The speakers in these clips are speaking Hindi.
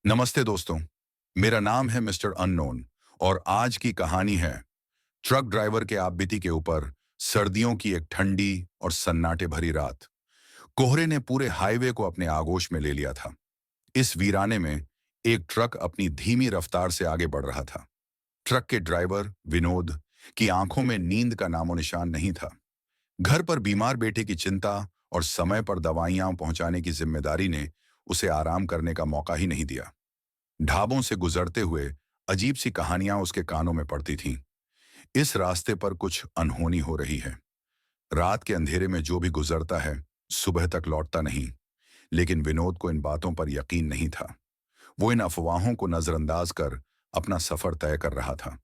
नमस्ते दोस्तों। मेरा नाम है मिस्टर अननोन और आज की कहानी है ट्रक ड्राइवर के आपबीती के ऊपर। सर्दियों की एक ठंडी और सन्नाटे भरी रात। कोहरे ने पूरे हाईवे को अपने आगोश में ले लिया था। इस वीराने में एक ट्रक अपनी धीमी रफ्तार से आगे बढ़ रहा था। ट्रक के ड्राइवर विनोद की आंखों में नींद का नामो निशान नहीं था। घर पर बीमार बेटे की चिंता और समय पर दवाइयां पहुंचाने की जिम्मेदारी ने उसे आराम करने का मौका ही नहीं दिया। ढाबों से गुजरते हुए अजीब सी कहानियां उसके कानों में पड़ती थीं। इस रास्ते पर कुछ अनहोनी हो रही है। रात के अंधेरे में जो भी गुजरता है सुबह तक लौटता नहीं। लेकिन विनोद को इन बातों पर यकीन नहीं था। वो इन अफवाहों को नजरअंदाज कर अपना सफर तय कर रहा था।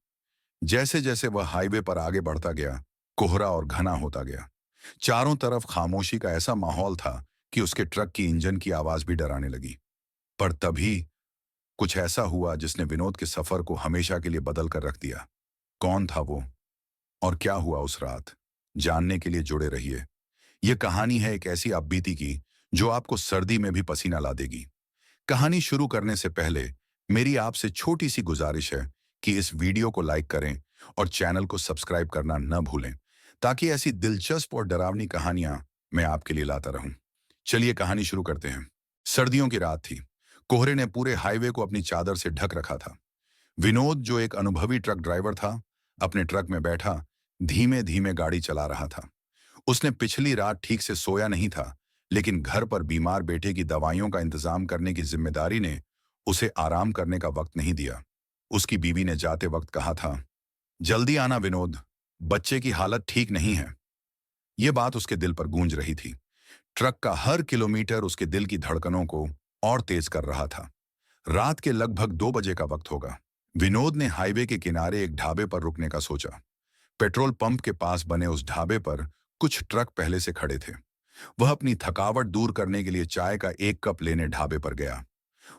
जैसे जैसे वह हाईवे पर आगे बढ़ता गया, कोहरा और घना होता गया। चारों तरफ खामोशी का ऐसा माहौल था कि उसके ट्रक की इंजन की आवाज भी डराने लगी। पर तभी कुछ ऐसा हुआ जिसने विनोद के सफर को हमेशा के लिए बदल कर रख दिया। कौन था वो और क्या हुआ उस रात, जानने के लिए जुड़े रहिए। यह कहानी है एक ऐसी आपबीती की जो आपको सर्दी में भी पसीना ला देगी। कहानी शुरू करने से पहले मेरी आपसे छोटी सी गुजारिश है कि इस वीडियो को लाइक करें और चैनल को सब्सक्राइब करना न भूलें, ताकि ऐसी दिलचस्प और डरावनी कहानियां मैं आपके लिए लाता रहूं। चलिए कहानी शुरू करते हैं। सर्दियों की रात थी। कोहरे ने पूरे हाईवे को अपनी चादर से ढक रखा था। विनोद, जो एक अनुभवी ट्रक ड्राइवर था, अपने ट्रक में बैठा धीमे धीमे गाड़ी चला रहा था। उसने पिछली रात ठीक से सोया नहीं था, लेकिन घर पर बीमार बेटे की दवाइयों का इंतजाम करने की जिम्मेदारी ने उसे आराम करने का वक्त नहीं दिया। उसकी बीवी ने जाते वक्त कहा था, जल्दी आना विनोद, बच्चे की हालत ठीक नहीं है। यह बात उसके दिल पर गूंज रही थी। ट्रक का हर किलोमीटर उसके दिल की धड़कनों को और तेज कर रहा था। रात के लगभग 2 बजे का वक्त होगा। विनोद ने हाईवे के किनारे एक ढाबे पर रुकने का सोचा। पेट्रोल पंप के पास बने उस ढाबे पर कुछ ट्रक पहले से खड़े थे। वह अपनी थकावट दूर करने के लिए चाय का एक कप लेने ढाबे पर गया।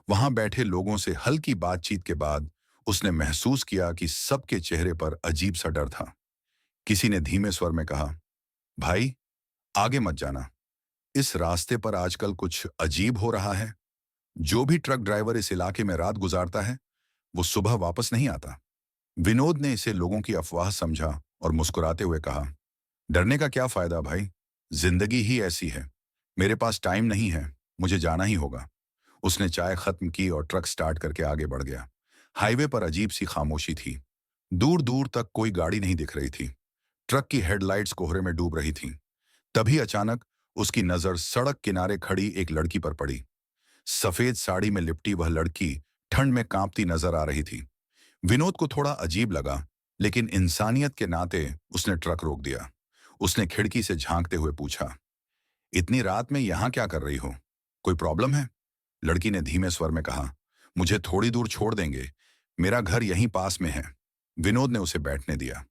वहां बैठे लोगों से हल्की बातचीत के बाद उसने महसूस किया कि सबके चेहरे पर अजीब सा डर था। किसी ने धीमे स्वर में कहा, भाई, आगे मत जाना। इस रास्ते पर आजकल कुछ अजीब हो रहा है। जो भी ट्रक ड्राइवर इस इलाके में रात गुजारता है वो सुबह वापस नहीं आता। विनोद ने इसे लोगों की अफवाह समझा और मुस्कुराते हुए कहा, डरने का क्या फायदा भाई, जिंदगी ही ऐसी है। मेरे पास टाइम नहीं है, मुझे जाना ही होगा। उसने चाय खत्म की और ट्रक स्टार्ट करके आगे बढ़ गया। हाईवे पर अजीब सी खामोशी थी। दूर दूर तक कोई गाड़ी नहीं दिख रही थी। ट्रक की हेडलाइट्स कोहरे में डूब रही थीं। तभी अचानक उसकी नजर सड़क किनारे खड़ी एक लड़की पर पड़ी। सफेद साड़ी में लिपटी वह लड़की ठंड में कांपती नजर आ रही थी। विनोद को थोड़ा अजीब लगा, लेकिन इंसानियत के नाते उसने ट्रक रोक दिया। उसने खिड़की से झांकते हुए पूछा, इतनी रात में यहां क्या कर रही हो? कोई प्रॉब्लम है? लड़की ने धीमे स्वर में कहा, मुझे थोड़ी दूर छोड़ देंगे, मेरा घर यहीं पास में है। विनोद ने उसे बैठने दिया।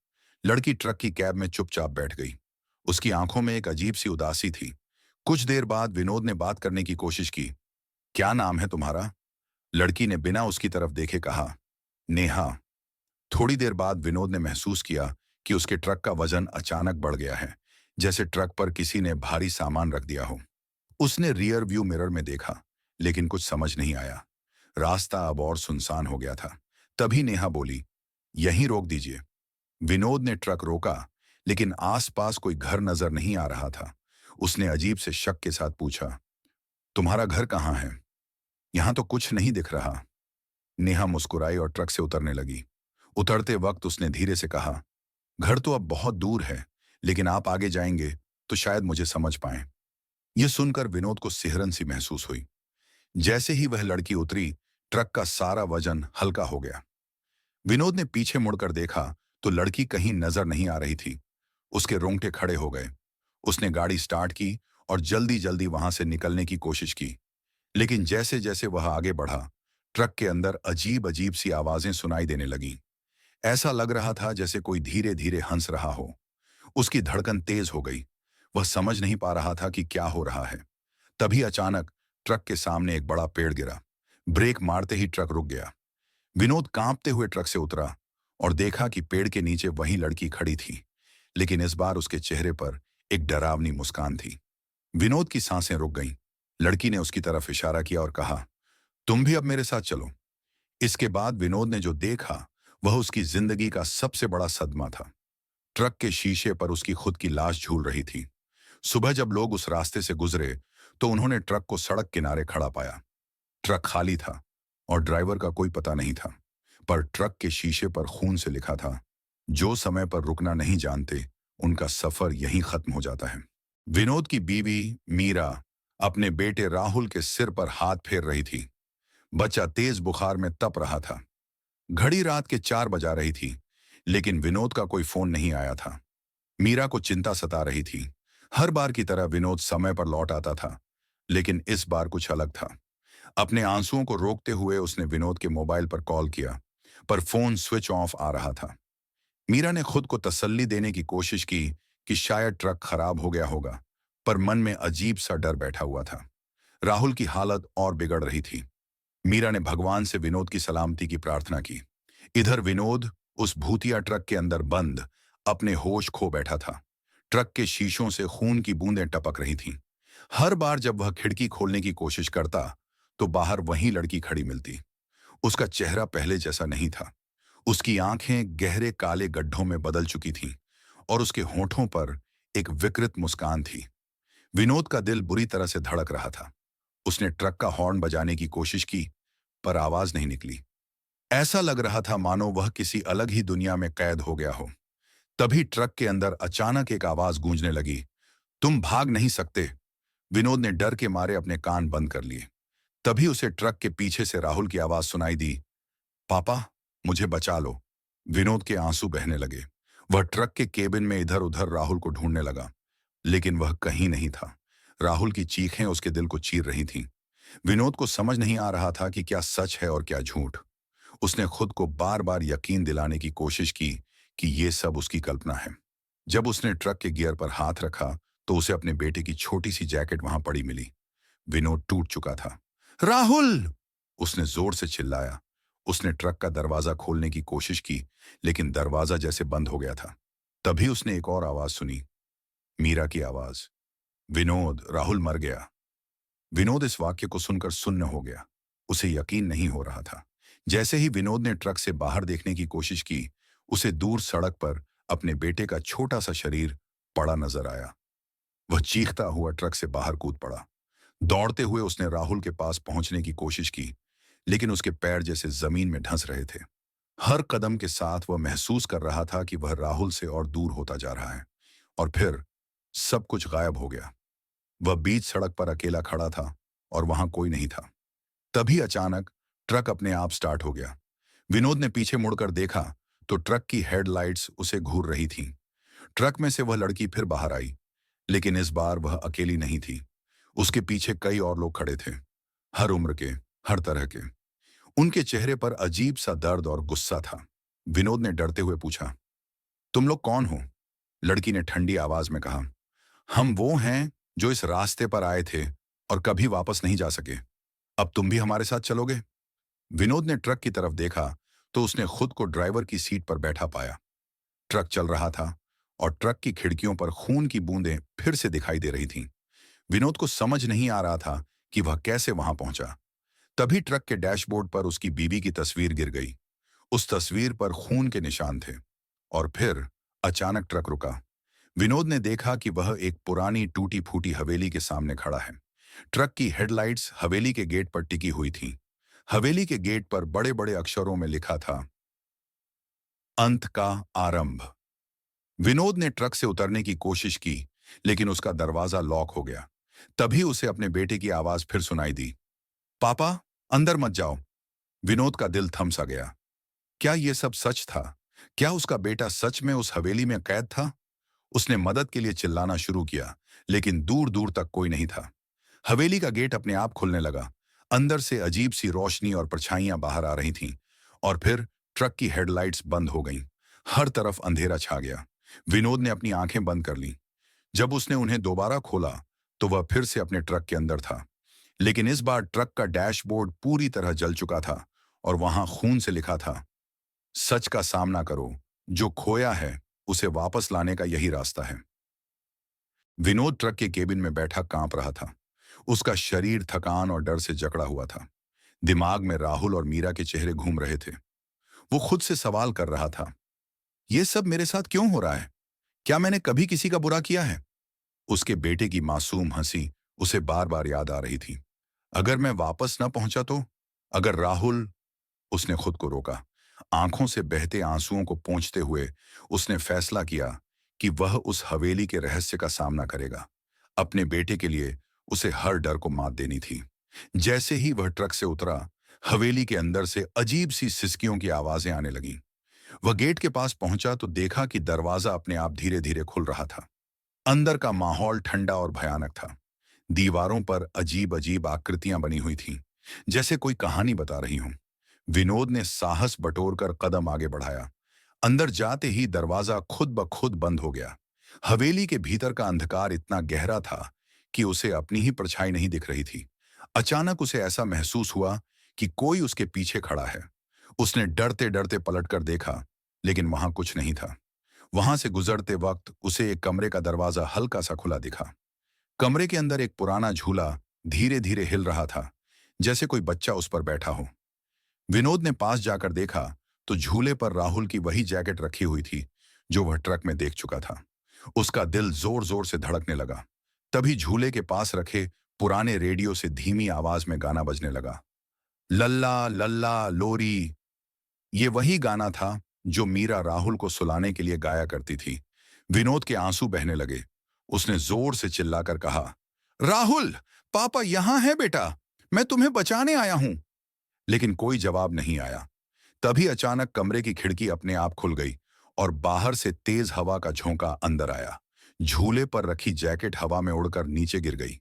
लड़की ट्रक की कैब में चुपचाप बैठ गई। उसकी आंखों में एक अजीब सी उदासी थी। कुछ देर बाद विनोद ने बात करने की कोशिश की। क्या नाम है तुम्हारा? लड़की ने बिना उसकी तरफ देखे कहा, नेहा। थोड़ी देर बाद विनोद ने महसूस किया कि उसके ट्रक का वजन अचानक बढ़ गया है, जैसे ट्रक पर किसी ने भारी सामान रख दिया हो। उसने रियर व्यू मिरर में देखा, लेकिन कुछ समझ नहीं आया। रास्ता अब और सुनसान हो गया था। तभी नेहा बोली, यहीं रोक दीजिए। विनोद ने ट्रक रोका, लेकिन आसपास कोई घर नजर नहीं आ रहा था। उसने अजीब से शक के साथ पूछा, तुम्हारा घर कहाँ है? यहां तो कुछ नहीं दिख रहा। नेहा मुस्कुराई और ट्रक से उतरने लगी। उतरते वक्त उसने धीरे से कहा, घर तो अब बहुत दूर है, लेकिन आप आगे जाएंगे तो शायद मुझे समझ पाएं। यह सुनकर विनोद को सिहरन सी महसूस हुई। जैसे ही वह लड़की उतरी, ट्रक का सारा वजन हल्का हो गया। विनोद ने पीछे मुड़कर देखा तो लड़की कहीं नजर नहीं आ रही थी। उसके रोंगटे खड़े हो गए। उसने गाड़ी स्टार्ट की और जल्दी जल्दी वहां से निकलने की कोशिश की। लेकिन जैसे जैसे वह आगे बढ़ा, ट्रक के अंदर अजीब अजीब सी आवाजें सुनाई देने लगीं। ऐसा लग रहा था जैसे कोई धीरे धीरे हंस रहा हो। उसकी धड़कन तेज हो गई। वह समझ नहीं पा रहा था कि क्या हो रहा है। तभी अचानक ट्रक के सामने एक बड़ा पेड़ गिरा। ब्रेक मारते ही ट्रक रुक गया। विनोद कांपते हुए ट्रक से उतरा और देखा कि पेड़ के नीचे वही लड़की खड़ी थी, लेकिन इस बार उसके चेहरे पर एक डरावनी मुस्कान थी। विनोद की सांसें रुक गईं। लड़की ने उसकी तरफ इशारा किया और कहा, तुम भी अब मेरे साथ चलो। इसके बाद विनोद ने जो देखा वह उसकी जिंदगी का सबसे बड़ा सदमा था। ट्रक के शीशे पर उसकी खुद की लाश झूल रही थी। सुबह जब लोग उस रास्ते से गुजरे तो उन्होंने ट्रक को सड़क किनारे खड़ा पाया। ट्रक खाली था और ड्राइवर का कोई पता नहीं था। पर ट्रक के शीशे पर खून से लिखा था, जो समय पर रुकना नहीं जानते उनका सफर यहीं खत्म हो जाता है। विनोद की बीवी मीरा अपने बेटे राहुल के सिर पर हाथ फेर रही थी। बच्चा तेज बुखार में तप रहा था। घड़ी रात के 4 बजा रही थी, लेकिन विनोद का कोई फोन नहीं आया था। मीरा को चिंता सता रही थी। हर बार की तरह विनोद समय पर लौट आता था, लेकिन इस बार कुछ अलग था। अपने आंसुओं को रोकते हुए उसने विनोद के मोबाइल पर कॉल किया, पर फोन स्विच ऑफ आ रहा था। मीरा ने खुद को तसल्ली देने की कोशिश की कि शायद ट्रक खराब हो गया होगा, पर मन में अजीब सा डर बैठा हुआ था। राहुल की हालत और बिगड़ रही थी। मीरा ने भगवान से विनोद की सलामती की प्रार्थना की। इधर विनोद उस भूतिया ट्रक के अंदर बंद अपने होश खो बैठा था। ट्रक के शीशों से खून की बूंदें टपक रही थीं। हर बार जब वह खिड़की खोलने की कोशिश करता तो बाहर वही लड़की खड़ी मिलती। उसका चेहरा पहले जैसा नहीं था। उसकी आंखें गहरे काले गड्ढों में बदल चुकी थीं और उसके होठों पर एक विकृत मुस्कान थी। विनोद का दिल बुरी तरह से धड़क रहा था। उसने ट्रक का हॉर्न बजाने की कोशिश की, पर आवाज नहीं निकली। ऐसा लग रहा था मानो वह किसी अलग ही दुनिया में कैद हो गया हो। तभी ट्रक के अंदर अचानक एक आवाज गूंजने लगी, तुम भाग नहीं सकते। विनोद ने डर के मारे अपने कान बंद कर लिए। तभी उसे ट्रक के पीछे से राहुल की आवाज सुनाई दी, पापा, मुझे बचा लो। विनोद के आंसू बहने लगे। वह ट्रक के केबिन में इधर उधर राहुल को ढूंढने लगा, लेकिन वह कहीं नहीं था। राहुल की चीखें उसके दिल को चीर रही थीं। विनोद को समझ नहीं आ रहा था कि क्या सच है और क्या झूठ। उसने खुद को बार बार यकीन दिलाने की कोशिश की कि ये सब उसकी कल्पना है। जब उसने ट्रक के गियर पर हाथ रखा तो उसे अपने बेटे की छोटी सी जैकेट वहां पड़ी मिली। विनोद टूट चुका था। राहुल! उसने जोर से चिल्लाया। उसने ट्रक का दरवाजा खोलने की कोशिश की, लेकिन दरवाजा जैसे बंद हो गया था। तभी उसने एक और आवाज सुनी, मीरा की आवाज, विनोद, राहुल मर गया। विनोद इस वाक्य को सुनकर सुन्न हो गया। उसे यकीन नहीं हो रहा था। जैसे ही विनोद ने ट्रक से बाहर देखने की कोशिश की, उसे दूर सड़क पर अपने बेटे का छोटा सा शरीर पड़ा नजर आया। वह चीखता हुआ ट्रक से बाहर कूद पड़ा। दौड़ते हुए उसने राहुल के पास पहुंचने की कोशिश की, लेकिन उसके पैर जैसे जमीन में धंस रहे थे। हर कदम के साथ वह महसूस कर रहा था कि वह राहुल से और दूर होता जा रहा है। और फिर सब कुछ गायब हो गया। वह बीच सड़क पर अकेला खड़ा था और वहां कोई नहीं था। तभी अचानक ट्रक अपने आप स्टार्ट हो गया। विनोद ने पीछे मुड़कर देखा तो ट्रक की हेडलाइट्स उसे घूर रही थीं। ट्रक में से वह लड़की फिर बाहर आई, लेकिन इस बार वह अकेली नहीं थी। उसके पीछे कई और लोग खड़े थे, हर उम्र के, हर तरह के। उनके चेहरे पर अजीब सा दर्द और गुस्सा था। विनोद ने डरते हुए पूछा, तुम लोग कौन हो? लड़की ने ठंडी आवाज में कहा, हम वो हैं जो इस रास्ते पर आए थे और कभी वापस नहीं जा सके। अब तुम भी हमारे साथ चलोगे? विनोद ने ट्रक की तरफ देखा तो उसने खुद को ड्राइवर की सीट पर बैठा पाया। ट्रक चल रहा था और ट्रक की खिड़कियों पर खून की बूंदें फिर से दिखाई दे रही थीं। विनोद को समझ नहीं आ रहा था कि वह कैसे वहां पहुंचा। तभी ट्रक के डैशबोर्ड पर उसकी बीवी की तस्वीर गिर गई। उस तस्वीर पर खून के निशान थे। और फिर अचानक ट्रक रुका। विनोद ने देखा कि वह एक पुरानी टूटी फूटी हवेली के सामने खड़ा है। ट्रक की हेडलाइट्स हवेली के गेट पर टिकी हुई थीं। हवेली के गेट पर बड़े बड़े अक्षरों में लिखा था, अंत का आरंभ। विनोद ने ट्रक से उतरने की कोशिश की, लेकिन उसका दरवाजा लॉक हो गया। तभी उसे अपने बेटे की आवाज फिर सुनाई दी, पापा, अंदर मत जाओ। विनोद का दिल थम सा गया। क्या यह सब सच था? क्या उसका बेटा सच में उस हवेली में कैद था? उसने मदद के लिए चिल्लाना शुरू किया, लेकिन दूर दूर तक कोई नहीं था। हवेली का गेट अपने आप खुलने लगा। अंदर से अजीब सी रोशनी और परछाइयां बाहर आ रही थीं। और फिर ट्रक की हेडलाइट्स बंद हो गईं। हर तरफ अंधेरा छा गया। विनोद ने अपनी आंखें बंद कर लीं। जब उसने उन्हें दोबारा खोला तो वह फिर से अपने ट्रक के अंदर था, लेकिन इस बार ट्रक का डैशबोर्ड पूरी तरह जल चुका था और वहां खून से लिखा था, सच का सामना करो, जो खोया है उसे वापस लाने का यही रास्ता है। विनोद ट्रक के केबिन में बैठा कांप रहा था। उसका शरीर थकान और डर से जकड़ा हुआ था। दिमाग में राहुल और मीरा के चेहरे घूम रहे थे। वो खुद से सवाल कर रहा था, ये सब मेरे साथ क्यों हो रहा है? क्या मैंने कभी किसी का बुरा किया है? उसके बेटे की मासूम हंसी उसे बार बार याद आ रही थी। अगर मैं वापस न पहुंचा तो? अगर राहुल। उसने खुद को रोका। आंखों से बहते आंसुओं को पोंछते हुए उसने फैसला किया कि वह उस हवेली के रहस्य का सामना करेगा। अपने बेटे के लिए उसे हर डर को मात देनी थी। जैसे ही वह ट्रक से उतरा, हवेली के अंदर से अजीब सी सिसकियों की आवाजें आने लगीं। वह गेट के पास पहुंचा तो देखा कि दरवाजा अपने आप धीरे धीरे खुल रहा था। अंदर का माहौल ठंडा और भयानक था। दीवारों पर अजीब अजीब आकृतियां बनी हुई थीं, जैसे कोई कहानी बता रही हूं। विनोद ने साहस बटोरकर कदम आगे बढ़ाया। अंदर जाते ही दरवाजा खुद ब खुद बंद हो गया। हवेली के भीतर का अंधकार इतना गहरा था कि उसे अपनी ही परछाई नहीं दिख रही थी। अचानक उसे ऐसा महसूस हुआ कि कोई उसके पीछे खड़ा है। उसने डरते डरते पलटकर देखा, लेकिन वहां कुछ नहीं था। वहां से गुजरते वक्त उसे एक कमरे का दरवाजा हल्का सा खुला दिखा। कमरे के अंदर एक पुराना झूला धीरे धीरे हिल रहा था, जैसे कोई बच्चा उस पर बैठा हो। विनोद ने पास जाकर देखा तो झूले पर राहुल की वही जैकेट रखी हुई थी जो वह ट्रक में देख चुका था। उसका दिल जोर जोर से धड़कने लगा। तभी झूले के पास रखे पुराने रेडियो से धीमी आवाज में गाना बजने लगा। लल्ला लल्ला लोरी। ये वही गाना था जो मीरा राहुल को सुलाने के लिए गाया करती थी। विनोद के आंसू बहने लगे। उसने जोर से चिल्लाकर कहा, राहुल, पापा यहां है बेटा, मैं तुम्हें बचाने आया हूं। लेकिन कोई जवाब नहीं आया। तभी अचानक कमरे की खिड़की अपने आप खुल गई और बाहर से तेज हवा का झोंका अंदर आया। झूले पर रखी जैकेट हवा में उड़कर नीचे गिर गई।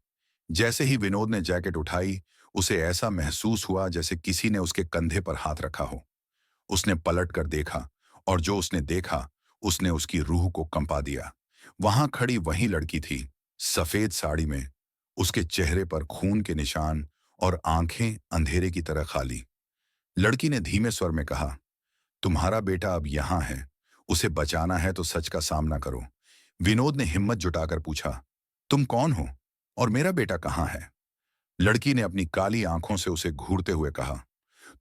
जैसे ही विनोद ने जैकेट उठाई, उसे ऐसा महसूस हुआ जैसे किसी ने उसके कंधे पर हाथ रखा हो। उसने पलट कर देखा और जो उसने देखा उसने उसकी रूह को कंपा दिया। वहां खड़ी वही लड़की थी, सफेद साड़ी में, उसके चेहरे पर खून के निशान और आंखें अंधेरे की तरह खाली। लड़की ने धीमे स्वर में कहा, तुम्हारा बेटा अब यहां है, उसे बचाना है तो सच का सामना करो। विनोद ने हिम्मत जुटाकर पूछा, तुम कौन हो और मेरा बेटा कहाँ है? लड़की ने अपनी काली आंखों से उसे घूरते हुए कहा,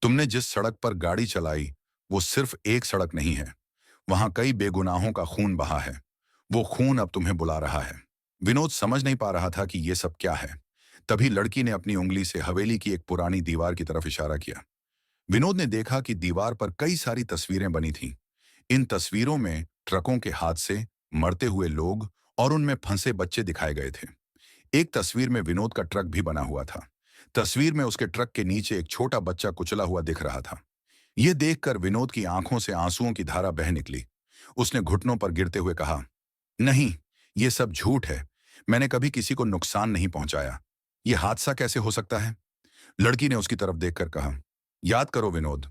तुमने जिस सड़क पर गाड़ी चलाई वो सिर्फ एक सड़क नहीं है। वहां कई बेगुनाहों का खून बहा है। वो खून अब तुम्हें बुला रहा है। विनोद समझ नहीं पा रहा था कि ये सब क्या है। तभी लड़की ने अपनी उंगली से हवेली की एक पुरानी दीवार की तरफ इशारा किया। विनोद ने देखा कि दीवार पर कई सारी तस्वीरें बनी थीं। इन तस्वीरों में ट्रकों के हादसे, मरते हुए लोग और उनमें फंसे बच्चे दिखाए गए थे। एक तस्वीर में विनोद का ट्रक भी बना हुआ था। तस्वीर में उसके ट्रक के नीचे एक छोटा बच्चा कुचला हुआ दिख रहा था। यह देखकर विनोद की आंखों से आंसुओं की धारा बह निकली। उसने घुटनों पर गिरते हुए कहा, नहीं, यह सब झूठ है। मैंने कभी किसी को नुकसान नहीं पहुंचाया। यह हादसा कैसे हो सकता है? लड़की ने उसकी तरफ देखकर कहा, याद करो विनोद,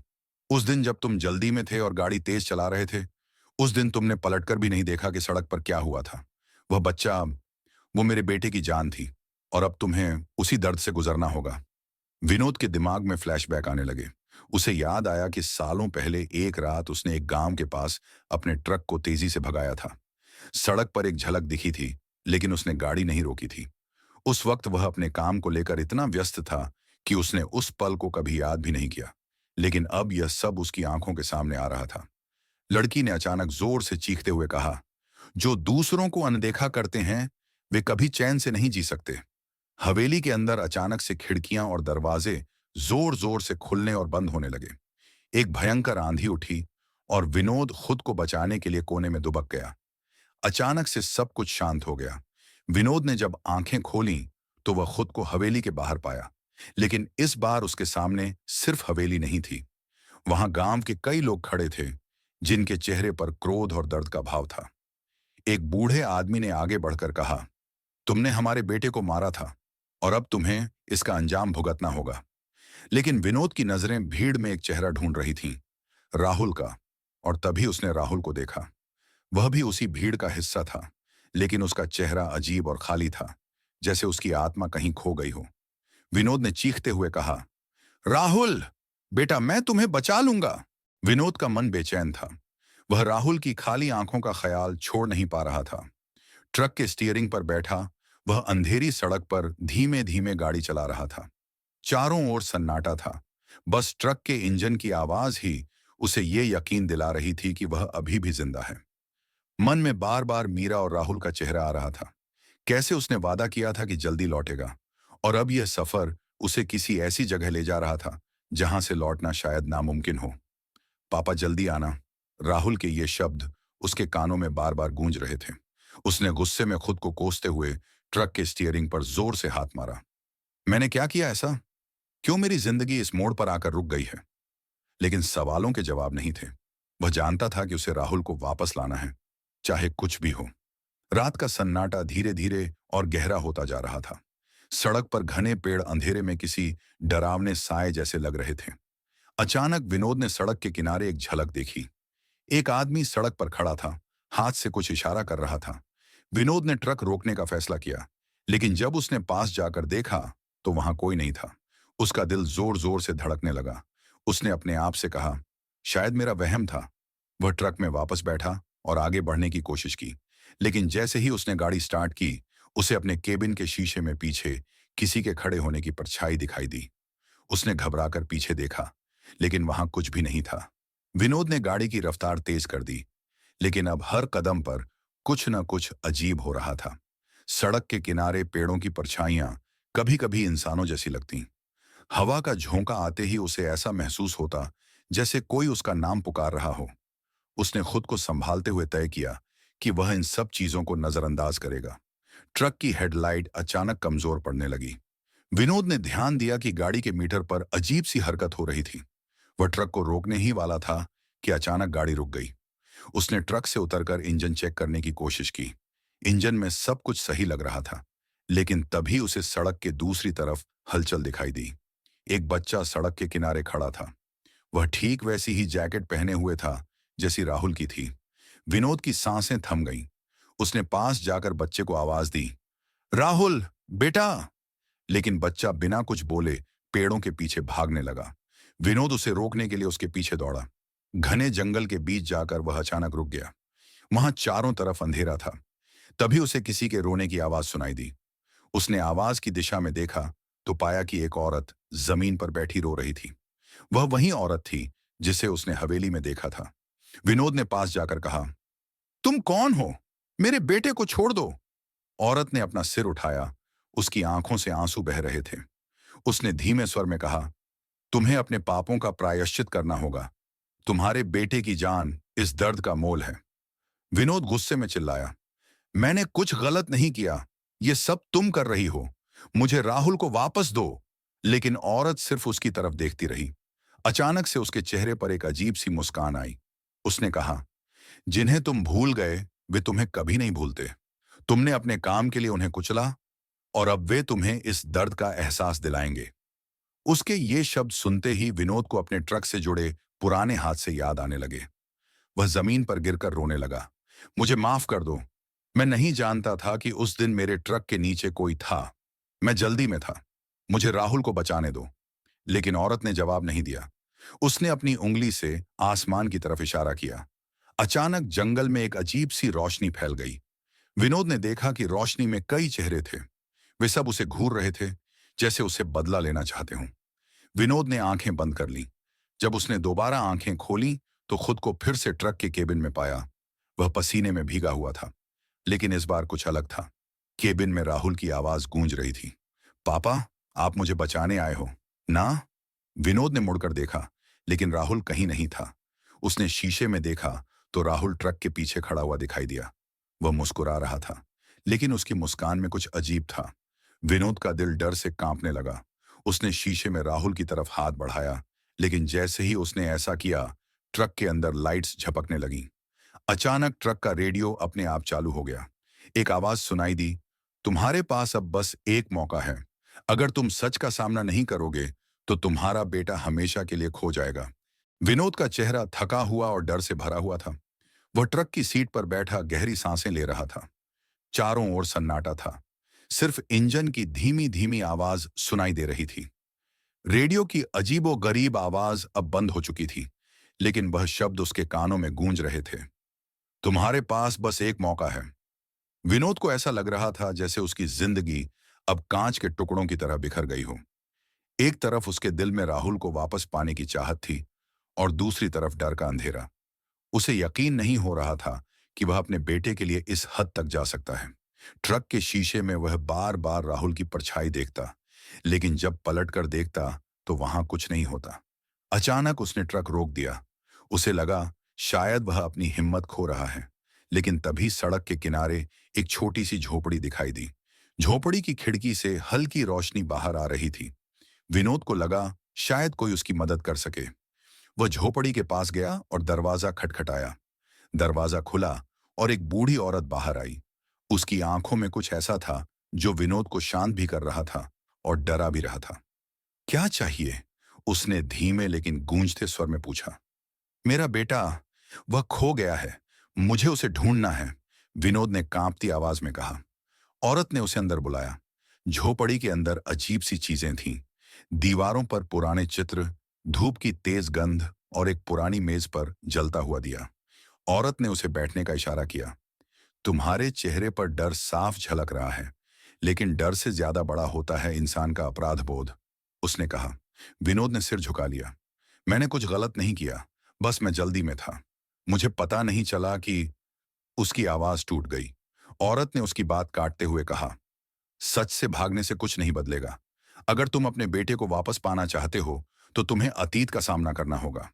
उस दिन जब तुम जल्दी में थे और गाड़ी तेज चला रहे थे, उस दिन तुमने पलटकर भी नहीं देखा कि सड़क पर क्या हुआ था। वह बच्चा, वो मेरे बेटे की जान थी और अब तुम्हें उसी दर्द से गुजरना होगा। विनोद के दिमाग में फ्लैशबैक आने लगे। उसे याद आया कि सालों पहले एक रात उसने एक गांव के पास अपने ट्रक को तेजी से भगाया था। सड़क पर एक झलक दिखी थी, लेकिन उसने गाड़ी नहीं रोकी थी। उस वक्त वह अपने काम को लेकर इतना व्यस्त था कि उसने उस पल को कभी याद भी नहीं किया। लेकिन अब यह सब उसकी आंखों के सामने आ रहा था। लड़की ने अचानक जोर से चीखते हुए कहा, जो दूसरों को अनदेखा करते हैं वे कभी चैन से नहीं जी सकते। हवेली के अंदर अचानक से खिड़कियां और दरवाजे जोर जोर से खुलने और बंद होने लगे। एक भयंकर आंधी उठी और विनोद खुद को बचाने के लिए कोने में दुबक गया। अचानक से सब कुछ शांत हो गया। विनोद ने जब आंखें खोलीं तो वह खुद को हवेली के बाहर पाया। लेकिन इस बार उसके सामने सिर्फ हवेली नहीं थी। वहां गांव के कई लोग खड़े थे, जिनके चेहरे पर क्रोध और दर्द का भाव था। एक बूढ़े आदमी ने आगे बढ़कर कहा, तुमने हमारे बेटे को मारा था और अब तुम्हें इसका अंजाम भुगतना होगा। लेकिन विनोद की नजरें भीड़ में एक चेहरा ढूंढ रही थीं, राहुल का। और तभी उसने राहुल को देखा। वह भी उसी भीड़ का हिस्सा था, लेकिन उसका चेहरा अजीब और खाली था, जैसे उसकी आत्मा कहीं खो गई हो। विनोद ने चीखते हुए कहा, राहुल, बेटा मैं तुम्हें बचा लूंगा। विनोद का मन बेचैन था। वह राहुल की खाली आंखों का ख्याल छोड़ नहीं पा रहा था। ट्रक के स्टीयरिंग पर बैठा वह अंधेरी सड़क पर धीमे धीमे गाड़ी चला रहा था। चारों ओर सन्नाटा था। बस ट्रक के इंजन की आवाज ही उसे ये यकीन दिला रही थी कि वह अभी भी जिंदा है। मन में बार बार मीरा और राहुल का चेहरा आ रहा था। कैसे उसने वादा किया था कि जल्दी लौटेगा, और अब यह सफर उसे किसी ऐसी जगह ले जा रहा था जहां से लौटना शायद नामुमकिन हो। पापा जल्दी आना। राहुल के ये शब्द उसके कानों में बार बार गूंज रहे थे। उसने गुस्से में खुद को कोसते हुए ट्रक के स्टीयरिंग पर जोर से हाथ मारा। मैंने क्या किया ऐसा? क्यों मेरी जिंदगी इस मोड़ पर आकर रुक गई है? लेकिन सवालों के जवाब नहीं थे। वह जानता था कि उसे राहुल को वापस लाना है, चाहे कुछ भी हो। रात का सन्नाटा धीरे धीरे और गहरा होता जा रहा था। सड़क पर घने पेड़ अंधेरे में किसी डरावने साए जैसे लग रहे थे। अचानक विनोद ने सड़क के किनारे एक झलक देखी। एक आदमी सड़क पर खड़ा था, हाथ से कुछ इशारा कर रहा था। विनोद ने ट्रक रोकने का फैसला किया, लेकिन जब उसने पास जाकर देखा तो वहां कोई नहीं था। उसका दिल जोर जोर से धड़कने लगा। उसने अपने आप से कहा, शायद मेरा वहम था। वह ट्रक में वापस बैठा और आगे बढ़ने की कोशिश की, लेकिन जैसे ही उसने गाड़ी स्टार्ट की, उसे अपने केबिन के शीशे में पीछे किसी के खड़े होने की परछाई दिखाई दी। उसने घबराकर पीछे देखा, लेकिन वहां कुछ भी नहीं था। विनोद ने गाड़ी की रफ्तार तेज कर दी, लेकिन अब हर कदम पर कुछ न कुछ अजीब हो रहा था। सड़क के किनारे पेड़ों की परछाइयां कभी कभी इंसानों जैसी लगती। हवा का झोंका आते ही उसे ऐसा महसूस होता जैसे कोई उसका नाम पुकार रहा हो। उसने खुद को संभालते हुए तय किया कि वह इन सब चीजों को नजरअंदाज करेगा। ट्रक की हेडलाइट अचानक कमजोर पड़ने लगी। विनोद ने ध्यान दिया कि गाड़ी के मीटर पर अजीब सी हरकत हो रही थी। वह ट्रक को रोकने ही वाला था कि अचानक गाड़ी रुक गई। उसने ट्रक से उतरकर इंजन चेक करने की कोशिश की। इंजन में सब कुछ सही लग रहा था, लेकिन तभी उसे सड़क के दूसरी तरफ हलचल दिखाई दी। एक बच्चा सड़क के किनारे खड़ा था। वह ठीक वैसी ही जैकेट पहने हुए था जैसी राहुल की थी। विनोद की सांसें थम गईं। उसने पास जाकर बच्चे को आवाज दी, राहुल बेटा। लेकिन बच्चा बिना कुछ बोले पेड़ों के पीछे भागने लगा। विनोद उसे रोकने के लिए उसके पीछे दौड़ा। घने जंगल के बीच जाकर वह अचानक रुक गया। वहां चारों तरफ अंधेरा था। तभी उसे किसी के रोने की आवाज सुनाई दी। उसने आवाज की दिशा में देखा तो पाया कि एक औरत जमीन पर बैठी रो रही थी। वह वही औरत थी जिसे उसने हवेली में देखा था। विनोद ने पास जाकर कहा, तुम कौन हो? मेरे बेटे को छोड़ दो। औरत ने अपना सिर उठाया। उसकी आंखों से आंसू बह रहे थे। उसने धीमे स्वर में कहा, तुम्हें अपने पापों का प्रायश्चित करना होगा। तुम्हारे बेटे की जान इस दर्द का मोल है। विनोद गुस्से में चिल्लाया, मैंने कुछ गलत नहीं किया। ये सब तुम कर रही हो। मुझे राहुल को वापस दो। लेकिन औरत सिर्फ उसकी तरफ देखती रही। अचानक से उसके चेहरे पर एक अजीब सी मुस्कान आई। उसने कहा, जिन्हें तुम भूल गए वे तुम्हें कभी नहीं भूलते। तुमने अपने काम के लिए उन्हें कुचला, और अब वे तुम्हें इस दर्द का एहसास दिलाएंगे। उसके ये शब्द सुनते ही विनोद को अपने ट्रक से जुड़े पुराने हादसे याद आने लगे। वह जमीन पर गिरकर रोने लगा। मुझे माफ कर दो। मैं नहीं जानता था कि उस दिन मेरे ट्रक के नीचे कोई था। मैं जल्दी में था। मुझे राहुल को बचाने दो। लेकिन औरत ने जवाब नहीं दिया। उसने अपनी उंगली से आसमान की तरफ इशारा किया। अचानक जंगल में एक अजीब सी रोशनी फैल गई। विनोद ने देखा कि रोशनी में कई चेहरे थे। वे सब उसे घूर रहे थे, जैसे उसे बदला लेना चाहते हों। विनोद ने आंखें बंद कर लीं। जब उसने दोबारा आंखें खोलीं तो खुद को फिर से ट्रक के केबिन में पाया। वह पसीने में भीगा हुआ था, लेकिन इस बार कुछ अलग था। केबिन में राहुल की आवाज गूंज रही थी, पापा, आप मुझे बचाने आए हो ना? विनोद ने मुड़कर देखा, लेकिन राहुल कहीं नहीं था। उसने शीशे में देखा तो राहुल ट्रक के पीछे खड़ा हुआ दिखाई दिया। वह मुस्कुरा रहा था, लेकिन उसकी मुस्कान में कुछ अजीब था। विनोद का दिल डर से कांपने लगा। उसने शीशे में राहुल की तरफ हाथ बढ़ाया, लेकिन जैसे ही उसने ऐसा किया, ट्रक के अंदर लाइट्स झपकने लगीं। अचानक ट्रक का रेडियो अपने आप चालू हो गया। एक आवाज सुनाई दी, तुम्हारे पास अब बस एक मौका है। अगर तुम सच का सामना नहीं करोगे तो तुम्हारा बेटा हमेशा के लिए खो जाएगा। विनोद का चेहरा थका हुआ और डर से भरा हुआ था। वह ट्रक की सीट पर बैठा गहरी सांसें ले रहा था। चारों ओर सन्नाटा था। सिर्फ इंजन की धीमी धीमी आवाज सुनाई दे रही थी। रेडियो की अजीबो-गरीब आवाज अब बंद हो चुकी थी, लेकिन वह शब्द उसके कानों में गूंज रहे थे। तुम्हारे पास बस एक मौका है। विनोद को ऐसा लग रहा था जैसे उसकी जिंदगी अब कांच के टुकड़ों की तरह बिखर गई हो। एक तरफ उसके दिल में राहुल को वापस पाने की चाहत थी और दूसरी तरफ डर का अंधेरा। उसे यकीन नहीं हो रहा था कि वह अपने बेटे के लिए इस हद तक जा सकता है। ट्रक के शीशे में वह बार बार राहुल की परछाई देखता, लेकिन जब पलट कर देखता तो वहां कुछ नहीं होता। अचानक उसने ट्रक रोक दिया। उसे लगा शायद वह अपनी हिम्मत खो रहा है, लेकिन तभी सड़क के किनारे एक छोटी सी झोपड़ी दिखाई दी। झोपड़ी की खिड़की से हल्की रोशनी बाहर आ रही थी। विनोद को लगा शायद कोई उसकी मदद कर सके। वह झोपड़ी के पास गया और दरवाजा खटखटाया। दरवाजा खुला और एक बूढ़ी औरत बाहर आई। उसकी आंखों में कुछ ऐसा था जो विनोद को शांत भी कर रहा था और डरा भी रहा था। क्या चाहिए? उसने धीमे लेकिन गूंजते स्वर में पूछा। मेरा बेटा, वह खो गया है, मुझे उसे ढूंढना है, विनोद ने कांपती आवाज में कहा। औरत ने उसे अंदर बुलाया। झोपड़ी के अंदर अजीब सी चीजें थीं। दीवारों पर पुराने चित्र, धूप की तेज गंध और एक पुरानी मेज पर जलता हुआ दिया। औरत ने उसे बैठने का इशारा किया। तुम्हारे चेहरे पर डर साफ झलक रहा है, लेकिन डर से ज्यादा बड़ा होता है इंसान का अपराध बोध, उसने कहा। विनोद ने सिर झुका लिया। मैंने कुछ गलत नहीं किया, बस मैं जल्दी में था। मुझे पता नहीं चला कि। उसकी आवाज टूट गई। औरत ने उसकी बात काटते हुए कहा, सच से भागने से कुछ नहीं बदलेगा। अगर तुम अपने बेटे को वापस पाना चाहते हो तो तुम्हें अतीत का सामना करना होगा।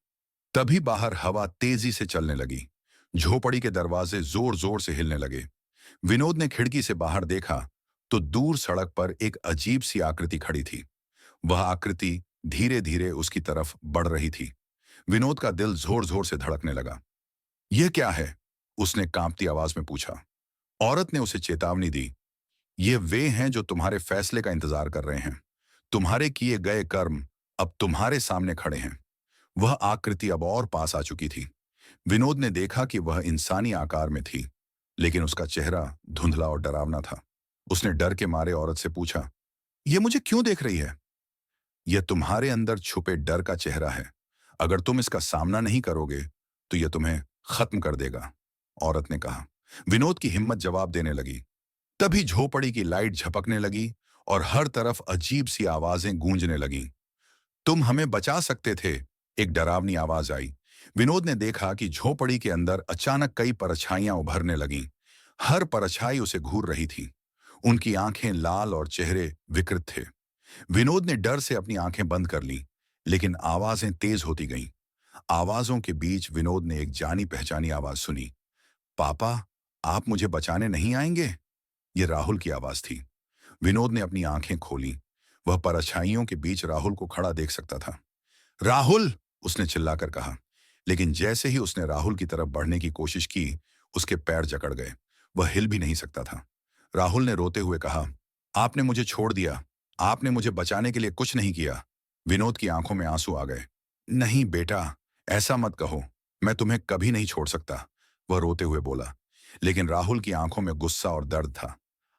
तभी बाहर हवा तेजी से चलने लगी। झोपड़ी के दरवाजे जोर जोर से हिलने लगे। विनोद ने खिड़की से बाहर देखा तो दूर सड़क पर एक अजीब सी आकृति खड़ी थी। वह आकृति धीरे धीरे उसकी तरफ बढ़ रही थी। विनोद का दिल जोर जोर से धड़कने लगा। यह क्या है? उसने कांपती आवाज में पूछा। औरत ने उसे चेतावनी दी। ये वे हैं जो तुम्हारे फैसले का इंतजार कर रहे हैं। तुम्हारे किए गए कर्म अब तुम्हारे सामने खड़े हैं। वह आकृति अब और पास आ चुकी थी। विनोद ने देखा कि वह इंसानी आकार में थी, लेकिन उसका चेहरा धुंधला और डरावना था। उसने डर के मारे औरत से पूछा, यह मुझे क्यों देख रही है? यह तुम्हारे अंदर छुपे डर का चेहरा है। अगर तुम इसका सामना नहीं करोगे तो यह तुम्हें खत्म कर देगा, औरत ने कहा। विनोद की हिम्मत जवाब देने लगी। तभी झोपड़ी की लाइट झपकने लगी और हर तरफ अजीब सी आवाजें गूंजने लगीं। तुम हमें बचा सकते थे, एक डरावनी आवाज आई। विनोद ने देखा कि झोपड़ी के अंदर अचानक कई परछाइयां उभरने लगीं। हर परछाई उसे घूर रही थी। उनकी आंखें लाल और चेहरे विकृत थे। विनोद ने डर से अपनी आंखें बंद कर लीं, लेकिन आवाजें तेज होती गईं। आवाजों के बीच विनोद ने एक जानी पहचानी आवाज सुनी। पापा, आप मुझे बचाने नहीं आएंगे? ये राहुल की आवाज थी। विनोद ने अपनी आंखें खोली। वह परछाइयों के बीच राहुल को खड़ा देख सकता था। राहुल! उसने चिल्लाकर कहा, लेकिन जैसे ही उसने राहुल की तरफ बढ़ने की कोशिश की, उसके पैर जकड़ गए। वह हिल भी नहीं सकता था। राहुल ने रोते हुए कहा, आपने मुझे छोड़ दिया। आपने मुझे बचाने के लिए कुछ नहीं किया। विनोद की आंखों में आंसू आ गए। नहीं बेटा, ऐसा मत कहो। मैं तुम्हें कभी नहीं छोड़ सकता, वह रोते हुए बोला। लेकिन राहुल की आंखों में गुस्सा और दर्द था।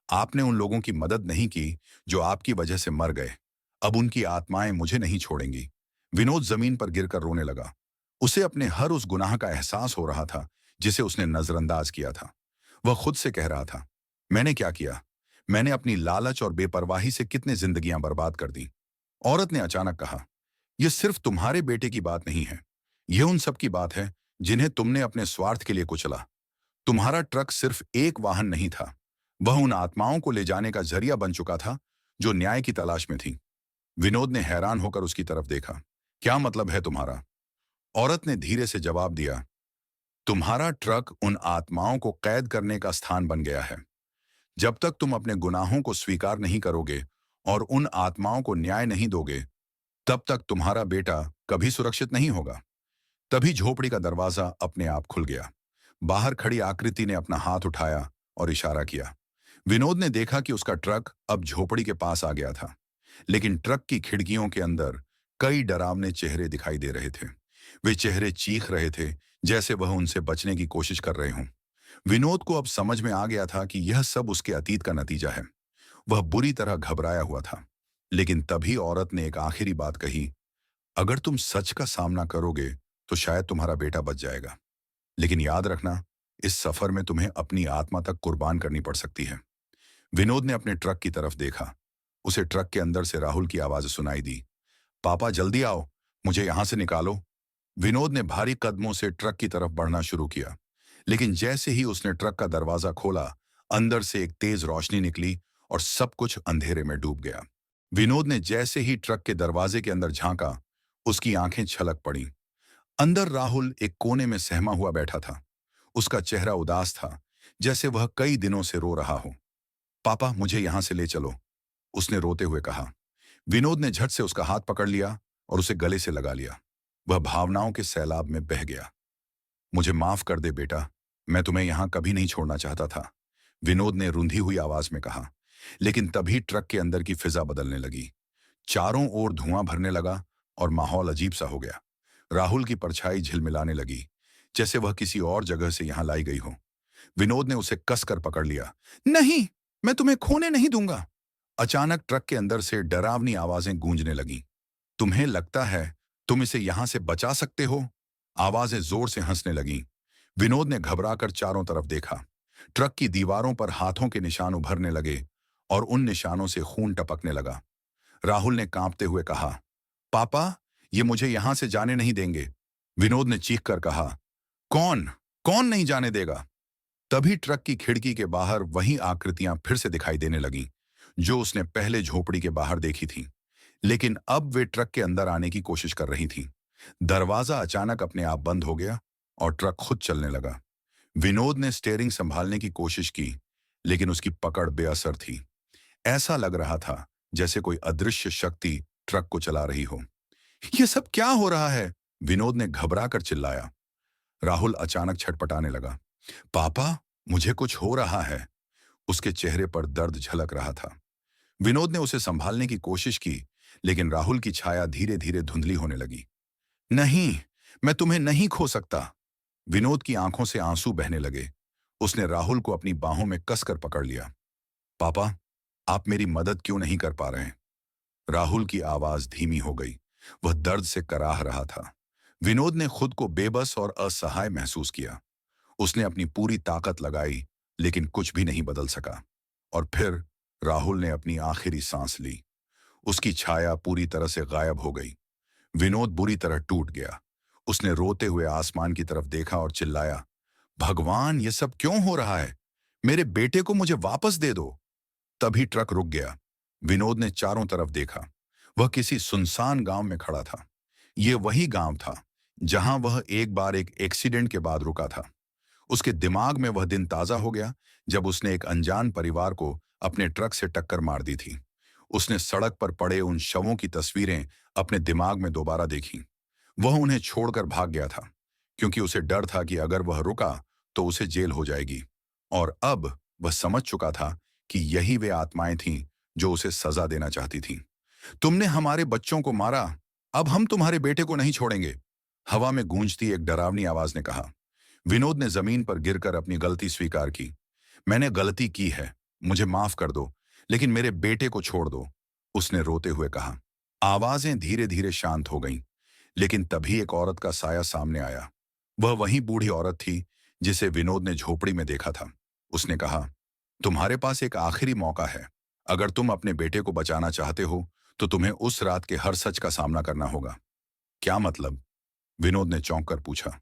आपने उन लोगों की मदद नहीं की जो आपकी वजह से मर गए। अब उनकी आत्माएं मुझे नहीं छोड़ेंगी। विनोद जमीन पर गिरकर रोने लगा। उसे अपने हर उस गुनाह का एहसास हो रहा था जिसे उसने नजरअंदाज किया था। वह खुद से कह रहा था, मैंने क्या किया? मैंने अपनी लालच और बेपरवाही से कितने जिंदगियां बर्बाद कर दी। औरत ने अचानक कहा, यह सिर्फ तुम्हारे बेटे की बात नहीं है। यह उन सब की बात है जिन्हें तुमने अपने स्वार्थ के लिए कुचला। तुम्हारा ट्रक सिर्फ एक वाहन नहीं था, वह उन आत्माओं को ले जाने का जरिया बन चुका था जो न्याय की तलाश में थी। विनोद ने हैरान होकर उसकी तरफ देखा। क्या मतलब है तुम्हारा? औरत ने धीरे से जवाब दिया, तुम्हारा ट्रक उन आत्माओं को कैद करने का स्थान बन गया है। जब तक तुम अपने गुनाहों को स्वीकार नहीं करोगे और उन आत्माओं को न्याय नहीं दोगे, तब तक तुम्हारा बेटा कभी सुरक्षित नहीं होगा। तभी झोपड़ी का दरवाजा अपने आप खुल गया। बाहर खड़ी आकृति ने अपना हाथ उठाया और इशारा किया। विनोद ने देखा कि उसका ट्रक अब झोपड़ी के पास आ गया था, लेकिन ट्रक की खिड़कियों के अंदर कई डरावने चेहरे दिखाई दे रहे थे। वे चेहरे चीख रहे थे जैसे वह उनसे बचने की कोशिश कर रहे हों। विनोद को अब समझ में आ गया था कि यह सब उसके अतीत का नतीजा है। वह बुरी तरह घबराया हुआ था। लेकिन तभी औरत ने एक आखिरी बात कही, अगर तुम सच का सामना करोगे तो शायद तुम्हारा बेटा बच जाएगा। लेकिन याद रखना, इस सफर में तुम्हें अपनी आत्मा तक कुर्बान करनी पड़ सकती है। विनोद ने अपने ट्रक की तरफ देखा। उसे ट्रक के अंदर से राहुल की आवाज सुनाई दी। पापा जल्दी आओ, मुझे यहां से निकालो। विनोद ने भारी कदमों से ट्रक की तरफ बढ़ना शुरू किया, लेकिन जैसे ही उसने ट्रक का दरवाजा खोला, अंदर से एक तेज रोशनी निकली और सब कुछ अंधेरे में डूब गया। विनोद ने जैसे ही ट्रक के दरवाजे के अंदर झांका, उसकी आंखें छलक पड़ी। अंदर राहुल एक कोने में सहमा हुआ बैठा था। उसका चेहरा उदास था, जैसे वह कई दिनों से रो रहा हो। पापा मुझे यहां से ले चलो, उसने रोते हुए कहा। विनोद ने झट से उसका हाथ पकड़ लिया और उसे गले से लगा लिया। वह भावनाओं के सैलाब में बह गया। मुझे माफ कर दे बेटा, मैं तुम्हें यहां कभी नहीं छोड़ना चाहता था, विनोद ने रुंधी हुई आवाज में कहा। लेकिन तभी ट्रक के अंदर की फिजा बदलने लगी। चारों ओर धुआं भरने लगा और माहौल अजीब सा हो गया। राहुल की परछाई झिलमिलाने लगी, जैसे वह किसी और जगह से यहां लाई गई हो। विनोद ने उसे कसकर पकड़ लिया। नहीं, मैं तुम्हें खोने नहीं दूंगा। अचानक ट्रक के अंदर से डरावनी आवाजें गूंजने लगीं। तुम्हें लगता है तुम इसे यहां से बचा सकते हो? आवाजें जोर से हंसने लगीं। विनोद ने घबराकर चारों तरफ देखा। ट्रक की दीवारों पर हाथों के निशान उभरने लगे और उन निशानों से खून टपकने लगा। राहुल ने कांपते हुए कहा, पापा, ये मुझे यहां से जाने नहीं देंगे। विनोद ने चीख कर कहा, कौन कौन नहीं जाने देगा? तभी ट्रक की खिड़की के बाहर वही आकृतियां फिर से दिखाई देने लगीं, जो उसने पहले झोपड़ी के बाहर देखी थीं। लेकिन अब वे ट्रक के अंदर आने की कोशिश कर रही थीं। दरवाजा अचानक अपने आप बंद हो गया और ट्रक खुद चलने लगा। विनोद ने स्टीयरिंग संभालने की कोशिश की, लेकिन उसकी पकड़ बेअसर थी। ऐसा लग रहा था जैसे कोई अदृश्य शक्ति ट्रक को चला रही हो। यह सब क्या हो रहा है? विनोद ने घबराकर चिल्लाया। राहुल अचानक छटपटाने लगा। पापा, मुझे कुछ हो रहा है। उसके चेहरे पर दर्द झलक रहा था। विनोद ने उसे संभालने की कोशिश की, लेकिन राहुल की छाया धीरे धीरे धुंधली होने लगी। नहीं, मैं तुम्हें नहीं खो सकता। विनोद की आंखों से आंसू बहने लगे। उसने राहुल को अपनी बाहों में कसकर पकड़ लिया। पापा, आप मेरी मदद क्यों नहीं कर पा रहे हैं? राहुल की आवाज धीमी हो गई। वह दर्द से कराह रहा था। विनोद ने खुद को बेबस और असहाय महसूस किया। उसने अपनी पूरी ताकत लगाई, लेकिन कुछ भी नहीं बदल सका। और फिर राहुल ने अपनी आखिरी सांस ली। उसकी छाया पूरी तरह से गायब हो गई। विनोद बुरी तरह टूट गया। उसने रोते हुए आसमान की तरफ देखा और चिल्लाया, भगवान, ये सब क्यों हो रहा है? मेरे बेटे को मुझे वापस दे दो। तभी ट्रक रुक गया। विनोद ने चारों तरफ देखा। वह किसी सुनसान गांव में खड़ा था। यह वही गांव था जहां वह एक बार एक एक्सीडेंट के बाद रुका था। उसके दिमाग में वह दिन ताजा हो गया जब उसने एक अनजान परिवार को अपने ट्रक से टक्कर मार दी थी। उसने सड़क पर पड़े उन शवों की तस्वीरें अपने दिमाग में दोबारा देखी। वह उन्हें छोड़कर भाग गया था, क्योंकि उसे डर था कि अगर वह रुका तो उसे जेल हो जाएगी। और अब वह समझ चुका था कि यही वे आत्माएं थीं जो उसे सजा देना चाहती थीं। तुमने हमारे बच्चों को मारा, अब हम तुम्हारे बेटे को नहीं छोड़ेंगे, हवा में गूंजती एक डरावनी आवाज ने कहा। विनोद ने जमीन पर गिरकर अपनी गलती स्वीकार की। मैंने गलती की है, मुझे माफ कर दो, लेकिन मेरे बेटे को छोड़ दो, उसने रोते हुए कहा। आवाजें धीरे धीरे शांत हो गईं, लेकिन तभी एक औरत का साया सामने आया। वह वही बूढ़ी औरत थी जिसे विनोद ने झोपड़ी में देखा था। उसने कहा, तुम्हारे पास एक आखिरी मौका है। अगर तुम अपने बेटे को बचाना चाहते हो तो तुम्हें उस रात के हर सच का सामना करना होगा। क्या मतलब? विनोद ने चौंक कर पूछा।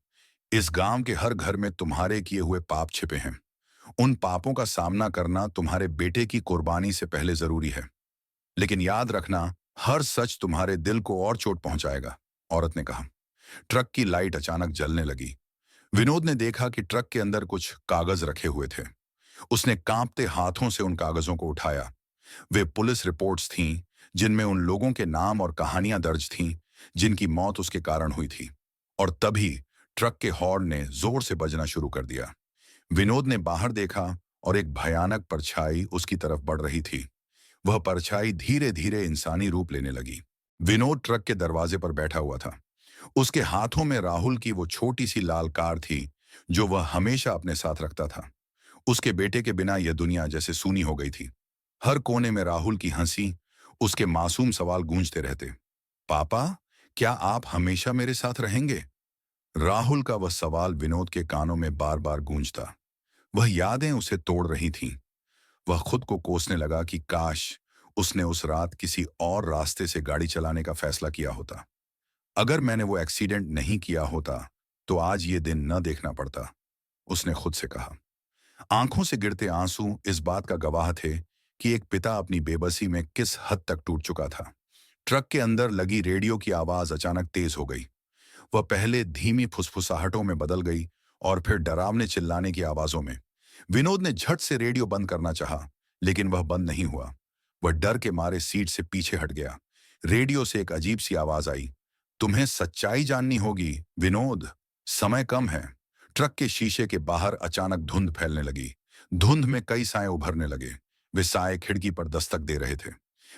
इस गांव के हर घर में तुम्हारे किए हुए पाप छिपे हैं। उन पापों का सामना करना तुम्हारे बेटे की कुर्बानी से पहले जरूरी है। लेकिन याद रखना, हर सच तुम्हारे दिल को और चोट पहुंचाएगा, औरत ने कहा। ट्रक की लाइट अचानक जलने लगी। विनोद ने देखा कि ट्रक के अंदर कुछ कागज रखे हुए थे। उसने कांपते हाथों से उन कागजों को उठाया। वे पुलिस रिपोर्ट्स थीं, जिनमें उन लोगों के नाम और कहानियां दर्ज थीं जिनकी मौत उसके कारण हुई थी। और तभी ट्रक के हॉर्न ने जोर से बजना शुरू कर दिया। विनोद ने बाहर देखा और एक भयानक परछाई उसकी तरफ बढ़ रही थी। वह परछाई धीरे धीरे इंसानी रूप लेने लगी। विनोद ट्रक के दरवाजे पर बैठा हुआ था। उसके हाथों में राहुल की वो छोटी सी लाल कार थी जो वह हमेशा अपने साथ रखता था। उसके बेटे के बिना यह दुनिया जैसे सूनी हो गई थी। हर कोने में राहुल की हंसी, उसके मासूम सवाल गूंजते रहते। पापा, क्या आप हमेशा मेरे साथ रहेंगे? राहुल का वह सवाल विनोद के कानों में बार बार गूंजता। वह यादें उसे तोड़ रही थीं। वह खुद को कोसने लगा कि काश उसने उस रात किसी और रास्ते से गाड़ी चलाने का फैसला किया होता। अगर मैंने वो एक्सीडेंट नहीं किया होता तो आज ये दिन न देखना पड़ता, उसने खुद से कहा। आंखों से गिरते आंसू इस बात का गवाह थे कि एक पिता अपनी बेबसी में किस हद तक टूट चुका था। ट्रक के अंदर लगी रेडियो की आवाज अचानक तेज हो गई। वह पहले धीमी फुसफुसाहटों में बदल गई और फिर डरावने चिल्लाने की आवाजों में। विनोद ने झट से रेडियो बंद करना चाहा, लेकिन वह बंद नहीं हुआ। वह डर के मारे सीट से पीछे हट गया। रेडियो से एक अजीब सी आवाज आई। तुम्हें सच्चाई जाननी होगी विनोद, समय कम है। ट्रक के शीशे के बाहर अचानक धुंध फैलने लगी। धुंध में कई साए उभरने लगे। वे साए खिड़की पर दस्तक दे रहे थे।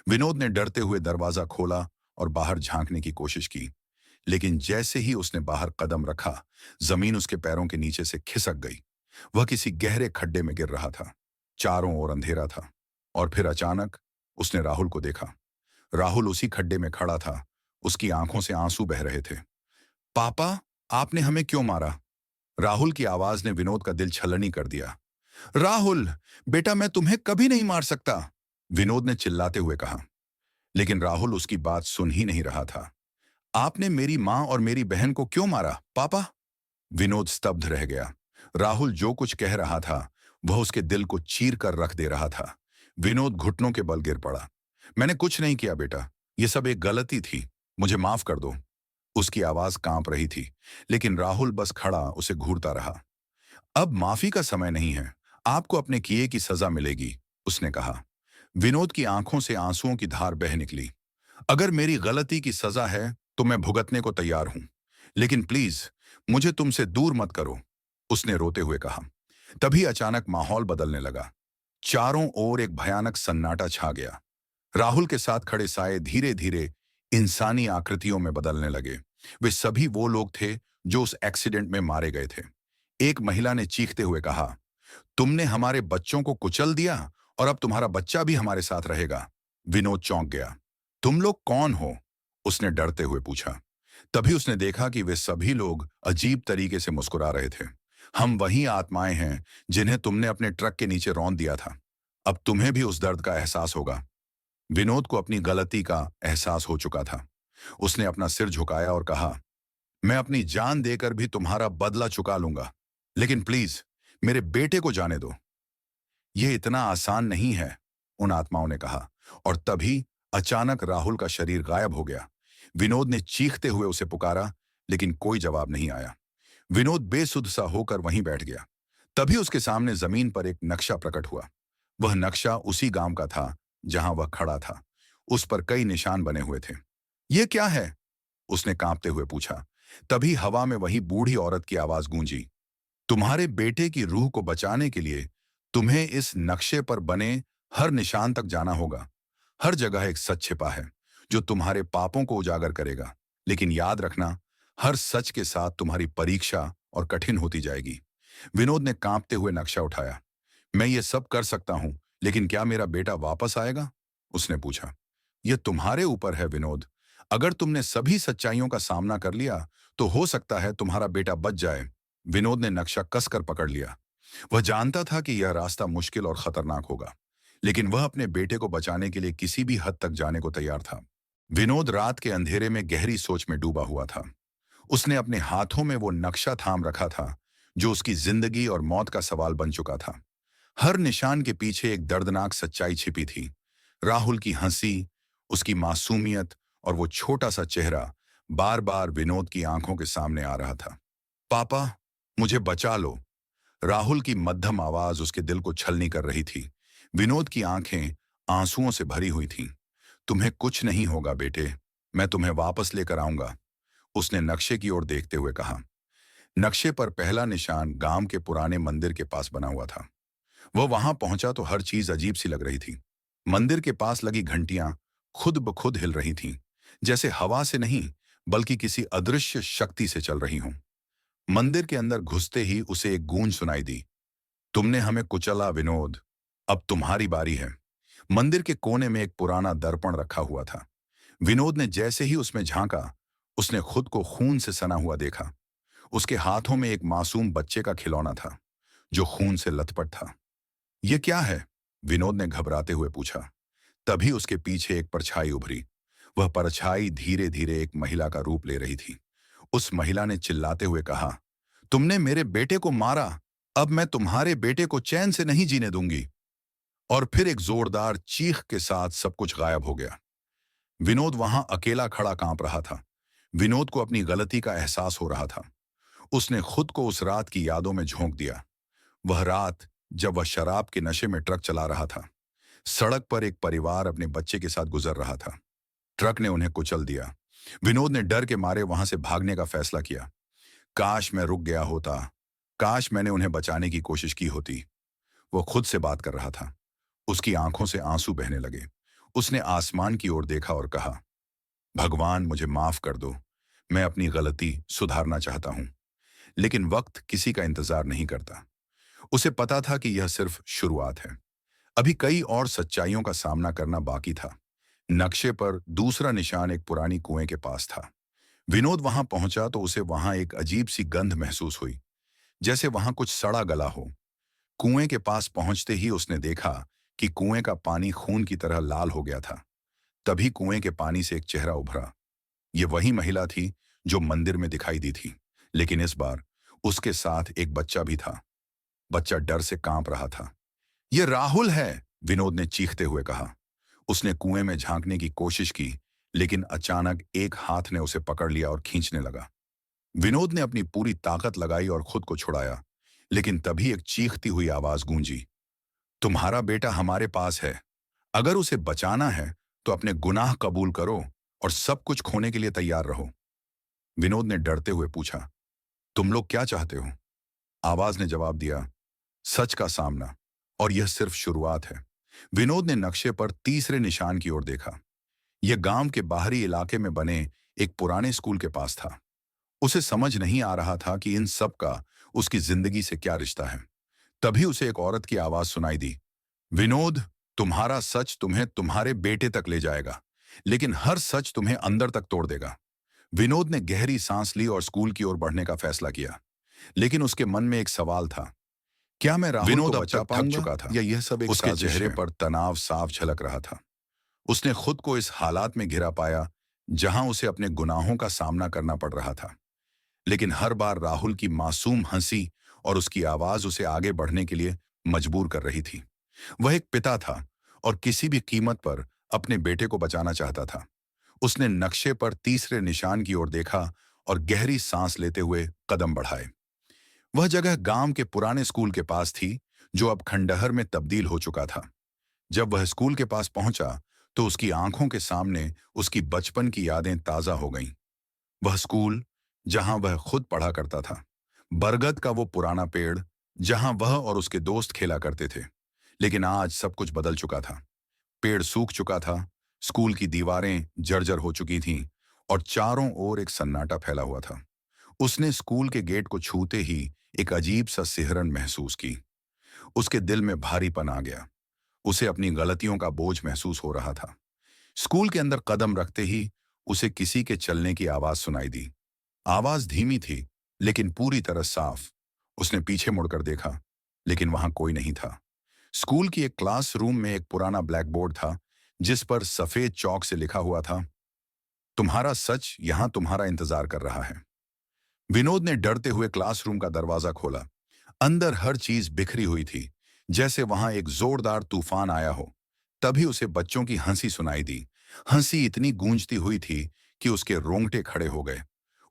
विनोद ने डरते हुए दरवाजा खोला और बाहर झांकने की कोशिश की, लेकिन जैसे ही उसने बाहर कदम रखा, जमीन उसके पैरों के नीचे से खिसक गई। वह किसी गहरे खड्डे में गिर रहा था। चारों ओर अंधेरा था और फिर अचानक उसने राहुल को देखा। राहुल उसी खड्डे में खड़ा था। उसकी आंखों से आंसू बह रहे थे। पापा, आपने हमें क्यों मारा? राहुल की आवाज ने विनोद का दिल छलनी कर दिया। राहुल, बेटा मैं तुम्हें कभी नहीं मार सकता, विनोद ने चिल्लाते हुए कहा। लेकिन राहुल उसकी बात सुन ही नहीं रहा था। आपने मेरी मां और मेरी बहन को क्यों मारा पापा? विनोद स्तब्ध रह गया। राहुल जो कुछ कह रहा था वह उसके दिल को चीर कर रख दे रहा था। विनोद घुटनों के बल गिर पड़ा। मैंने कुछ नहीं किया बेटा, यह सब एक गलती थी, मुझे माफ कर दो। उसकी आवाज कांप रही थी, लेकिन राहुल बस खड़ा उसे घूरता रहा। अब माफी का समय नहीं है, आपको अपने किए की सजा मिलेगी, उसने कहा। विनोद की आंखों से आंसुओं की धार बह निकली। अगर मेरी गलती की सजा है तो मैं भुगतने को तैयार हूं, लेकिन प्लीज मुझे तुमसे दूर मत करो, उसने रोते हुए कहा। तभी अचानक माहौल बदलने लगा। चारों ओर एक भयानक सन्नाटा छा गया। राहुल के साथ खड़े साए धीरे धीरे इंसानी आकृतियों में बदलने लगे। वे सभी वो लोग थे जो उस एक्सीडेंट में मारे गए थे। एक महिला ने चीखते हुए कहा, तुमने हमारे बच्चों को कुचल दिया और अब तुम्हारा बच्चा भी हमारे साथ रहेगा। विनोद चौंक गया। तुम लोग कौन हो? उसने डरते हुए पूछा। तभी उसने देखा कि वे सभी लोग अजीब तरीके से मुस्कुरा रहे थे। हम वही आत्माएं हैं जिन्हें तुमने अपने ट्रक के नीचे रौंद दिया था। अब तुम्हें भी उस दर्द का एहसास होगा। विनोद को अपनी गलती का एहसास हो चुका था। उसने अपना सिर झुकाया और कहा, मैं अपनी जान देकर भी तुम्हारा बदला चुका लूंगा, लेकिन प्लीज मेरे बेटे को जाने दो। यह इतना आसान नहीं है, उन आत्माओं ने कहा। और तभी अचानक राहुल का शरीर गायब हो गया। विनोद ने चीखते हुए उसे पुकारा, लेकिन कोई जवाब नहीं आया। विनोद बेसुध सा होकर वहीं बैठ गया। तभी उसके सामने जमीन पर एक नक्शा प्रकट हुआ। वह नक्शा उसी गांव का था जहां वह खड़ा था। उस पर कई निशान बने हुए थे। यह क्या है? उसने कांपते हुए पूछा। तभी हवा में वही बूढ़ी औरत की आवाज गूंजी, तुम्हारे बेटे की रूह को बचाने के लिए तुम्हें इस नक्शे पर बने हर निशान तक जाना होगा। हर जगह एक सच छिपा है जो तुम्हारे पापों को उजागर करेगा। लेकिन याद रखना, हर सच के साथ तुम्हारी परीक्षा और कठिन होती जाएगी। विनोद ने कांपते हुए नक्शा उठाया। मैं ये सब कर सकता हूं, लेकिन क्या मेरा बेटा वापस आएगा? उसने पूछा। यह तुम्हारे ऊपर है विनोद। अगर तुमने सभी सच्चाइयों का सामना कर लिया तो हो सकता है तुम्हारा बेटा बच जाए। विनोद ने नक्शा कसकर पकड़ लिया। वह जानता था कि यह रास्ता मुश्किल और खतरनाक होगा, लेकिन वह अपने बेटे को बचाने के लिए किसी भी हद तक जाने को तैयार था। विनोद रात के अंधेरे में गहरी सोच में डूबा हुआ था। उसने अपने हाथों में वो नक्शा थाम रखा था जो उसकी जिंदगी और मौत का सवाल बन चुका था। हर निशान के पीछे एक दर्दनाक सच्चाई छिपी थी। राहुल की हंसी, उसकी मासूमियत और वो छोटा सा चेहरा बार बार विनोद की आंखों के सामने आ रहा था। पापा, मुझे बचा लो। राहुल की मध्यम आवाज उसके दिल को छलनी कर रही थी। विनोद की आंखें आंसुओं से भरी हुई थीं। तुम्हें कुछ नहीं होगा बेटे, मैं तुम्हें वापस लेकर आऊंगा, उसने नक्शे की ओर देखते हुए कहा। नक्शे पर पहला निशान गांव के पुराने मंदिर के पास बना हुआ था। वह वहां पहुंचा तो हर चीज अजीब सी लग रही थी। मंदिर के पास लगी घंटियां खुद ब खुद हिल रही थीं, जैसे हवा से नहीं बल्कि किसी अदृश्य शक्ति से चल रही हों। मंदिर के अंदर घुसते ही उसे एक गूंज सुनाई दी, तुमने हमें कुचला विनोद, अब तुम्हारी बारी है। मंदिर के कोने में एक पुराना दर्पण रखा हुआ था। विनोद ने जैसे ही उसमें झांका, उसने खुद को खून से सना हुआ देखा। उसके हाथों में एक मासूम बच्चे का खिलौना था जो खून से लथपथ था। यह क्या है? विनोद ने घबराते हुए पूछा। तभी उसके पीछे एक परछाई उभरी। वह परछाई धीरे धीरे एक महिला का रूप ले रही थी। उस महिला ने चिल्लाते हुए कहा, तुमने मेरे बेटे को मारा, अब मैं तुम्हारे बेटे को चैन से नहीं जीने दूंगी। और फिर एक जोरदार चीख के साथ सब कुछ गायब हो गया। विनोद वहां अकेला खड़ा कांप रहा था। विनोद को अपनी गलती का एहसास हो रहा था। उसने खुद को उस रात की यादों में झोंक दिया। वह रात जब वह शराब के नशे में ट्रक चला रहा था। सड़क पर एक परिवार अपने बच्चे के साथ गुजर रहा था। ट्रक ने उन्हें कुचल दिया। विनोद ने डर के मारे वहां से भागने का फैसला किया। काश मैं रुक गया होता, काश मैंने उन्हें बचाने की कोशिश की होती। वो खुद से बात कर रहा था। उसकी आंखों से आंसू बहने लगे। उसने आसमान की ओर देखा और कहा, भगवान मुझे माफ कर दो, मैं अपनी गलती सुधारना चाहता हूं। लेकिन वक्त किसी का इंतजार नहीं करता। उसे पता था कि यह सिर्फ शुरुआत है। अभी कई और सच्चाइयों का सामना करना बाकी था। नक्शे पर दूसरा निशान एक पुरानी कुएं के पास था। विनोद वहां पहुंचा तो उसे वहां एक अजीब सी गंध महसूस हुई, जैसे वहां कुछ सड़ा गला हो। कुएं के पास पहुंचते ही उसने देखा कि कुएं का पानी खून की तरह लाल हो गया था। तभी कुएं के पानी से एक चेहरा उभरा। ये वही महिला थी जो मंदिर में दिखाई दी थी, लेकिन इस बार उसके साथ एक बच्चा भी था। बच्चा डर से कांप रहा था। यह राहुल है, विनोद ने चीखते हुए कहा। उसने कुएं में झांकने की कोशिश की, लेकिन अचानक एक हाथ ने उसे पकड़ लिया और खींचने लगा। विनोद ने अपनी पूरी ताकत लगाई और खुद को छुड़ाया, लेकिन तभी एक चीखती हुई आवाज गूंजी, तुम्हारा बेटा हमारे पास है। अगर उसे बचाना है तो अपने गुनाह कबूल करो और सब कुछ खोने के लिए तैयार रहो। विनोद ने डरते हुए पूछा, तुम लोग क्या चाहते हो? आवाज ने जवाब दिया, सच का सामना, और यह सिर्फ शुरुआत है। विनोद ने नक्शे पर तीसरे निशान की ओर देखा। यह गांव के बाहरी इलाके में बने एक पुराने स्कूल के पास था। उसे समझ नहीं आ रहा था कि इन सब का उसकी जिंदगी से क्या रिश्ता है। तभी उसे एक औरत की आवाज सुनाई दी, विनोद, तुम्हारा सच तुम्हें तुम्हारे बेटे तक ले जाएगा, लेकिन हर सच तुम्हें अंदर तक तोड़ देगा। विनोद ने गहरी सांस ली और स्कूल की ओर बढ़ने का फैसला किया, लेकिन उसके मन में एक सवाल था, क्या मैं राहुल विनोद को अब बचा तक थक पाऊंगा चुका था या यह सब एक उसके साजिश चेहरे है? पर तनाव साफ झलक रहा था। उसने खुद को इस हालात में घिरा पाया जहां उसे अपने गुनाहों का सामना करना पड़ रहा था। लेकिन हर बार राहुल की मासूम हंसी और उसकी आवाज उसे आगे बढ़ने के लिए मजबूर कर रही थी। वह एक पिता था और किसी भी कीमत पर अपने बेटे को बचाना चाहता था। उसने नक्शे पर तीसरे निशान की ओर देखा और गहरी सांस लेते हुए कदम बढ़ाए। वह जगह गांव के पुराने स्कूल के पास थी, जो अब खंडहर में तब्दील हो चुका था। जब वह स्कूल के पास पहुंचा तो उसकी आंखों के सामने उसकी बचपन की यादें ताजा हो गईं। वह स्कूल जहां वह खुद पढ़ा करता था, बरगद का वो पुराना पेड़ जहां वह और उसके दोस्त खेला करते थे। लेकिन आज सब कुछ बदल चुका था। पेड़ सूख चुका था, स्कूल की दीवारें जर्जर हो चुकी थीं और चारों ओर एक सन्नाटा फैला हुआ था। उसने स्कूल के गेट को छूते ही एक अजीब सा सिहरन महसूस की। उसके दिल में भारीपन आ गया। उसे अपनी गलतियों का बोझ महसूस हो रहा था। स्कूल के अंदर कदम रखते ही उसे किसी के चलने की आवाज सुनाई दी। आवाज धीमी थी, लेकिन पूरी तरह साफ। उसने पीछे मुड़कर देखा, लेकिन वहां कोई नहीं था। स्कूल की एक क्लासरूम में एक पुराना ब्लैक बोर्ड था, जिस पर सफेद चौक से लिखा हुआ था, तुम्हारा सच यहां तुम्हारा इंतजार कर रहा है। विनोद ने डरते हुए क्लासरूम का दरवाजा खोला। अंदर हर चीज बिखरी हुई थी, जैसे वहां एक जोरदार तूफान आया हो। तभी उसे बच्चों की हंसी सुनाई दी। हंसी इतनी गूंजती हुई थी कि उसके रोंगटे खड़े हो गए।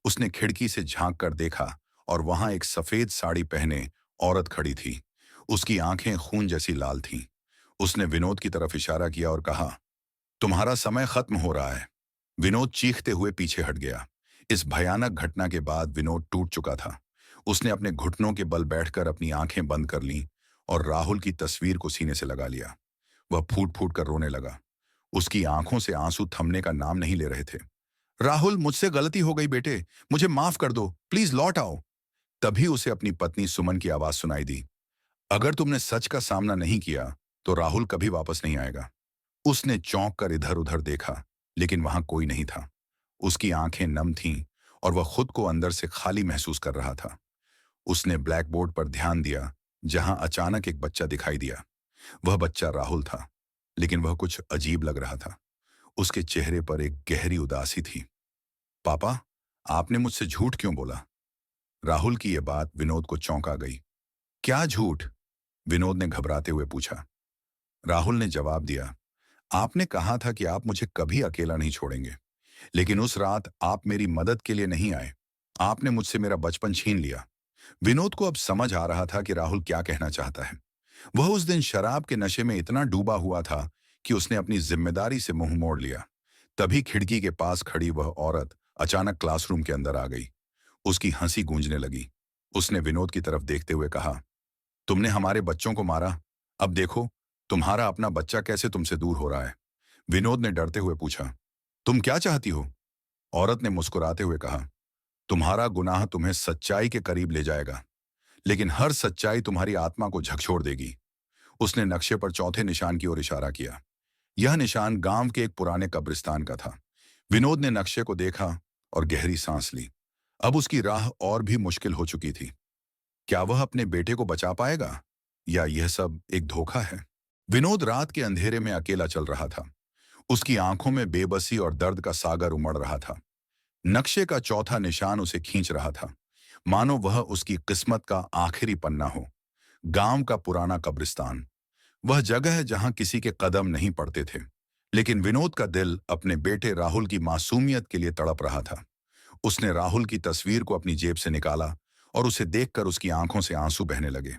उसने खिड़की से झांक कर देखा और वहां एक सफेद साड़ी पहने औरत खड़ी थी। उसकी आंखें खून जैसी लाल थीं। उसने विनोद की तरफ इशारा किया और कहा, तुम्हारा समय खत्म हो रहा है। विनोद चीखते हुए पीछे हट गया। इस भयानक घटना के बाद विनोद टूट चुका था। उसने अपने घुटनों के बल बैठकर अपनी आंखें बंद कर लीं और राहुल की तस्वीर को सीने से लगा लिया। वह फूट फूट कर रोने लगा। उसकी आंखों से आंसू थमने का नाम नहीं ले रहे थे। राहुल, मुझसे गलती हो गई बेटे, मुझे माफ कर दो, प्लीज लौट आओ। तभी उसे अपनी पत्नी सुमन की आवाज सुनाई दी, अगर तुमने सच का सामना नहीं किया तो राहुल कभी वापस नहीं आएगा। उसने चौंक कर इधर उधर देखा, लेकिन वहां कोई नहीं था। उसकी आंखें नम थीं और वह खुद को अंदर से खाली महसूस कर रहा था। उसने ब्लैक बोर्ड पर ध्यान दिया, जहां अचानक एक बच्चा दिखाई दिया। वह बच्चा राहुल था, लेकिन वह कुछ अजीब लग रहा था। उसके चेहरे पर एक गहरी उदासी थी। पापा, आपने मुझसे झूठ क्यों बोला? राहुल की यह बात विनोद को चौंका गई। क्या झूठ? विनोद ने घबराते हुए पूछा। राहुल ने जवाब दिया, आपने कहा था कि आप मुझे कभी अकेला नहीं छोड़ेंगे, लेकिन उस रात आप मेरी मदद के लिए नहीं आए। आपने मुझसे मेरा बचपन छीन लिया। विनोद को अब समझ आ रहा था कि राहुल क्या कहना चाहता है। वह उस दिन शराब के नशे में इतना डूबा हुआ था कि उसने अपनी जिम्मेदारी से मुंह मोड़ लिया। तभी खिड़की के पास खड़ी वह औरत अचानक क्लासरूम के अंदर आ गई। उसकी हंसी गूंजने लगी। उसने विनोद की तरफ देखते हुए कहा, तुमने हमारे बच्चों को मारा, अब देखो तुम्हारा अपना बच्चा कैसे तुमसे दूर हो रहा है। विनोद ने डरते हुए पूछा, तुम क्या चाहती हो? औरत ने मुस्कुराते हुए कहा, तुम्हारा गुनाह तुम्हें सच्चाई के करीब ले जाएगा, लेकिन हर सच्चाई तुम्हारी आत्मा को झकझोर देगी। उसने नक्शे पर चौथे निशान की ओर इशारा किया। यह निशान गांव के एक पुराने कब्रिस्तान का था। विनोद ने नक्शे को देखा और गहरी सांस ली। अब उसकी राह और भी मुश्किल हो चुकी थी। क्या वह अपने बेटे को बचा पाएगा, या यह सब एक धोखा है? विनोद रात के अंधेरे में अकेला चल रहा था। उसकी आंखों में बेबसी और दर्द का सागर उमड़ रहा था। नक्शे का चौथा निशान उसे खींच रहा था, मानो वह उसकी किस्मत का आखिरी पन्ना हो। गांव का पुराना कब्रिस्तान, वह जगह है जहां किसी के कदम नहीं पड़ते थे। लेकिन विनोद का दिल अपने बेटे राहुल की मासूमियत के लिए तड़प रहा था। उसने राहुल की तस्वीर को अपनी जेब से निकाला और उसे देखकर उसकी आंखों से आंसू बहने लगे।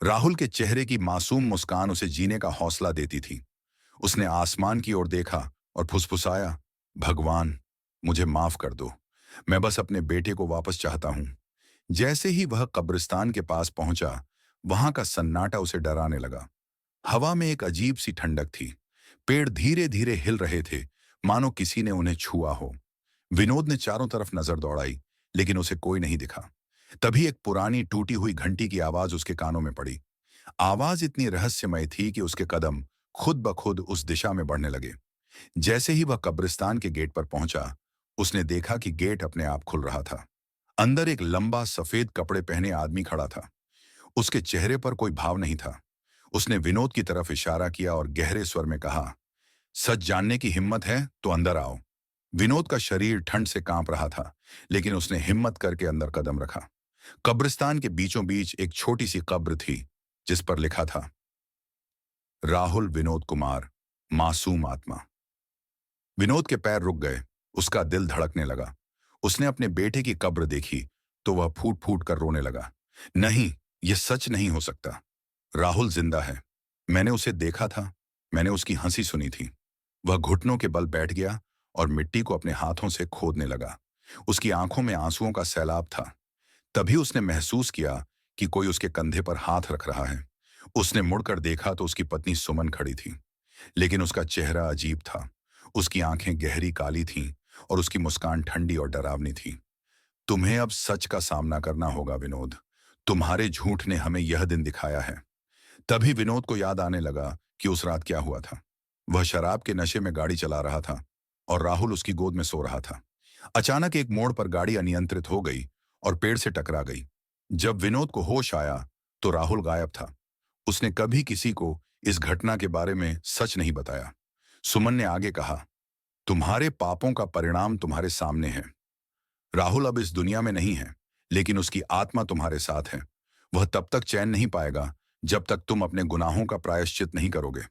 राहुल के चेहरे की मासूम मुस्कान उसे जीने का हौसला देती थी। उसने आसमान की ओर देखा और फुसफुसाया, भगवान, मुझे माफ कर दो। मैं बस अपने बेटे को वापस चाहता हूं। जैसे ही वह कब्रिस्तान के पास पहुंचा, वहां का सन्नाटा उसे डराने लगा। हवा में एक अजीब सी ठंडक थी। पेड़ धीरे धीरे हिल रहे थे, मानो किसी ने उन्हें छुआ हो। विनोद ने चारों तरफ नजर दौड़ाई, लेकिन उसे कोई नहीं दिखा। तभी एक पुरानी टूटी हुई घंटी की आवाज उसके कानों में पड़ी। आवाज इतनी रहस्यमय थी कि उसके कदम खुद ब खुद उस दिशा में बढ़ने लगे। जैसे ही वह कब्रिस्तान के गेट पर पहुंचा, उसने देखा कि गेट अपने आप खुल रहा था। अंदर एक लंबा सफेद कपड़े पहने आदमी खड़ा था। उसके चेहरे पर कोई भाव नहीं था। उसने विनोद की तरफ इशारा किया और गहरे स्वर में कहा, सच जानने की हिम्मत है तो अंदर आओ। विनोद का शरीर ठंड से कांप रहा था, लेकिन उसने हिम्मत करके अंदर कदम रखा। कब्रिस्तान के बीचों बीच एक छोटी सी कब्र थी, जिस पर लिखा था, राहुल विनोद कुमार, मासूम आत्मा। विनोद के पैर रुक गए। उसका दिल धड़कने लगा। उसने अपने बेटे की कब्र देखी तो वह फूट फूट कर रोने लगा। नहीं, यह सच नहीं हो सकता। राहुल जिंदा है। मैंने उसे देखा था। मैंने उसकी हंसी सुनी थी। वह घुटनों के बल बैठ गया और मिट्टी को अपने हाथों से खोदने लगा। उसकी आंखों में आंसुओं का सैलाब था। तभी उसने महसूस किया कि कोई उसके कंधे पर हाथ रख रहा है। उसने मुड़कर देखा तो उसकी पत्नी सुमन खड़ी थी, लेकिन उसका चेहरा अजीब था। उसकी आंखें गहरी काली थीं और उसकी मुस्कान ठंडी और डरावनी थी। तुम्हें अब सच का सामना करना होगा विनोद। तुम्हारे झूठ ने हमें यह दिन दिखाया है। तभी विनोद को याद आने लगा कि उस रात क्या हुआ था। वह शराब के नशे में गाड़ी चला रहा था और राहुल उसकी गोद में सो रहा था। अचानक एक मोड़ पर गाड़ी अनियंत्रित हो गई और पेड़ से टकरा गई। जब विनोद को होश आया तो राहुल गायब था। उसने कभी किसी को इस घटना के बारे में सच नहीं बताया। सुमन ने आगे कहा, तुम्हारे पापों का परिणाम तुम्हारे सामने है। राहुल अब इस दुनिया में नहीं है, लेकिन उसकी आत्मा तुम्हारे साथ है। वह तब तक चैन नहीं पाएगा जब तक तुम अपने गुनाहों का प्रायश्चित नहीं करोगे।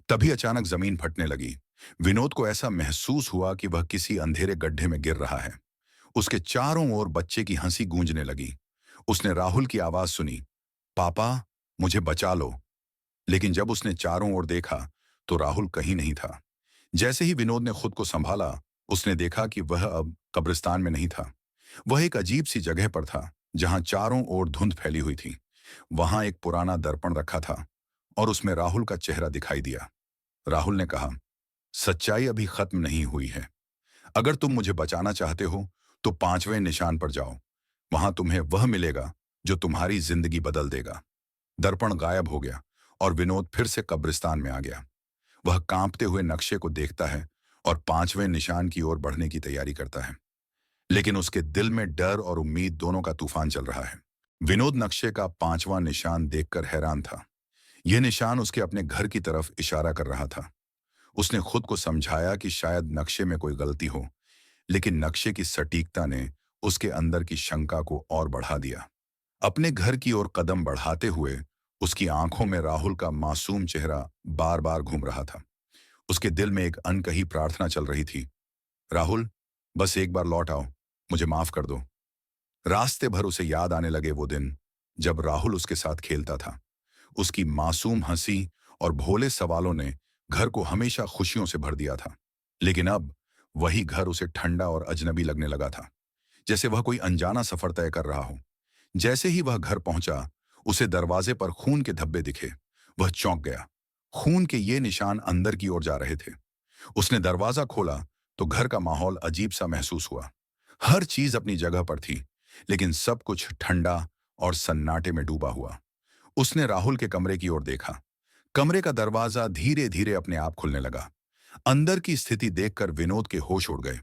तभी अचानक जमीन फटने लगी। विनोद को ऐसा महसूस हुआ कि वह किसी अंधेरे गड्ढे में गिर रहा है। उसके चारों ओर बच्चे की हंसी गूंजने लगी। उसने राहुल की आवाज सुनी, पापा, मुझे बचा लो। लेकिन जब उसने चारों ओर देखा तो राहुल कहीं नहीं था। जैसे ही विनोद ने खुद को संभाला, उसने देखा कि वह अब कब्रिस्तान में नहीं था। वह एक अजीब सी जगह पर था, जहां चारों ओर धुंध फैली हुई थी। वहां एक पुराना दर्पण रखा था और उसमें राहुल का चेहरा दिखाई दिया। राहुल ने कहा, सच्चाई अभी खत्म नहीं हुई है। अगर तुम मुझे बचाना चाहते हो तो 5वें निशान पर जाओ। वहां तुम्हें वह मिलेगा जो तुम्हारी जिंदगी बदल देगा। दर्पण गायब हो गया और विनोद फिर से कब्रिस्तान में आ गया। वह कांपते हुए नक्शे को देखता है और 5वें निशान की ओर बढ़ने की तैयारी करता है, लेकिन उसके दिल में डर और उम्मीद दोनों का तूफान चल रहा है। विनोद नक्शे का 5वां निशान देखकर हैरान था। यह निशान उसके अपने घर की तरफ इशारा कर रहा था। उसने खुद को समझाया कि शायद नक्शे में कोई गलती हो, लेकिन नक्शे की सटीकता ने उसके अंदर की शंका को और बढ़ा दिया। अपने घर की ओर कदम बढ़ाते हुए उसकी आंखों में राहुल का मासूम चेहरा बार बार घूम रहा था। उसके दिल में एक अनकही प्रार्थना चल रही थी, राहुल, बस एक बार लौट आओ, मुझे माफ कर दो। रास्ते भर उसे याद आने लगे वो दिन जब राहुल उसके साथ खेलता था। उसकी मासूम हंसी और भोले सवालों ने घर को हमेशा खुशियों से भर दिया था। लेकिन अब वही घर उसे ठंडा और अजनबी लगने लगा था, जैसे वह कोई अनजाना सफर तय कर रहा हो। जैसे ही वह घर पहुंचा, उसे दरवाजे पर खून के धब्बे दिखे। वह चौंक गया। खून के ये निशान अंदर की ओर जा रहे थे। उसने दरवाजा खोला तो घर का माहौल अजीब सा महसूस हुआ। हर चीज अपनी जगह पर थी, लेकिन सब कुछ ठंडा और सन्नाटे में डूबा हुआ। उसने राहुल के कमरे की ओर देखा। कमरे का दरवाजा धीरे धीरे अपने आप खुलने लगा। अंदर की स्थिति देखकर विनोद के होश उड़ गए।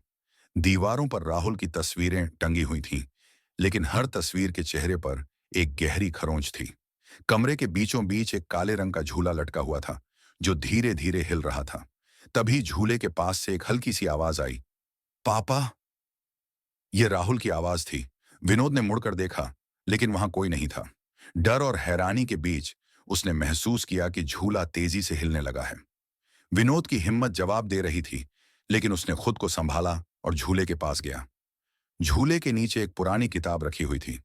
दीवारों पर राहुल की तस्वीरें टंगी हुई थीं, लेकिन हर तस्वीर के चेहरे पर एक गहरी खरोंच थी। कमरे के बीचों बीच एक काले रंग का झूला लटका हुआ था, जो धीरे धीरे हिल रहा था। तभी झूले के पास से एक हल्की सी आवाज आई, पापा। यह राहुल की आवाज थी। विनोद ने मुड़कर देखा, लेकिन वहां कोई नहीं था। डर और हैरानी के बीच उसने महसूस किया कि झूला तेजी से हिलने लगा है। विनोद की हिम्मत जवाब दे रही थी, लेकिन उसने खुद को संभाला और झूले के पास गया। झूले के नीचे एक पुरानी किताब रखी हुई थी।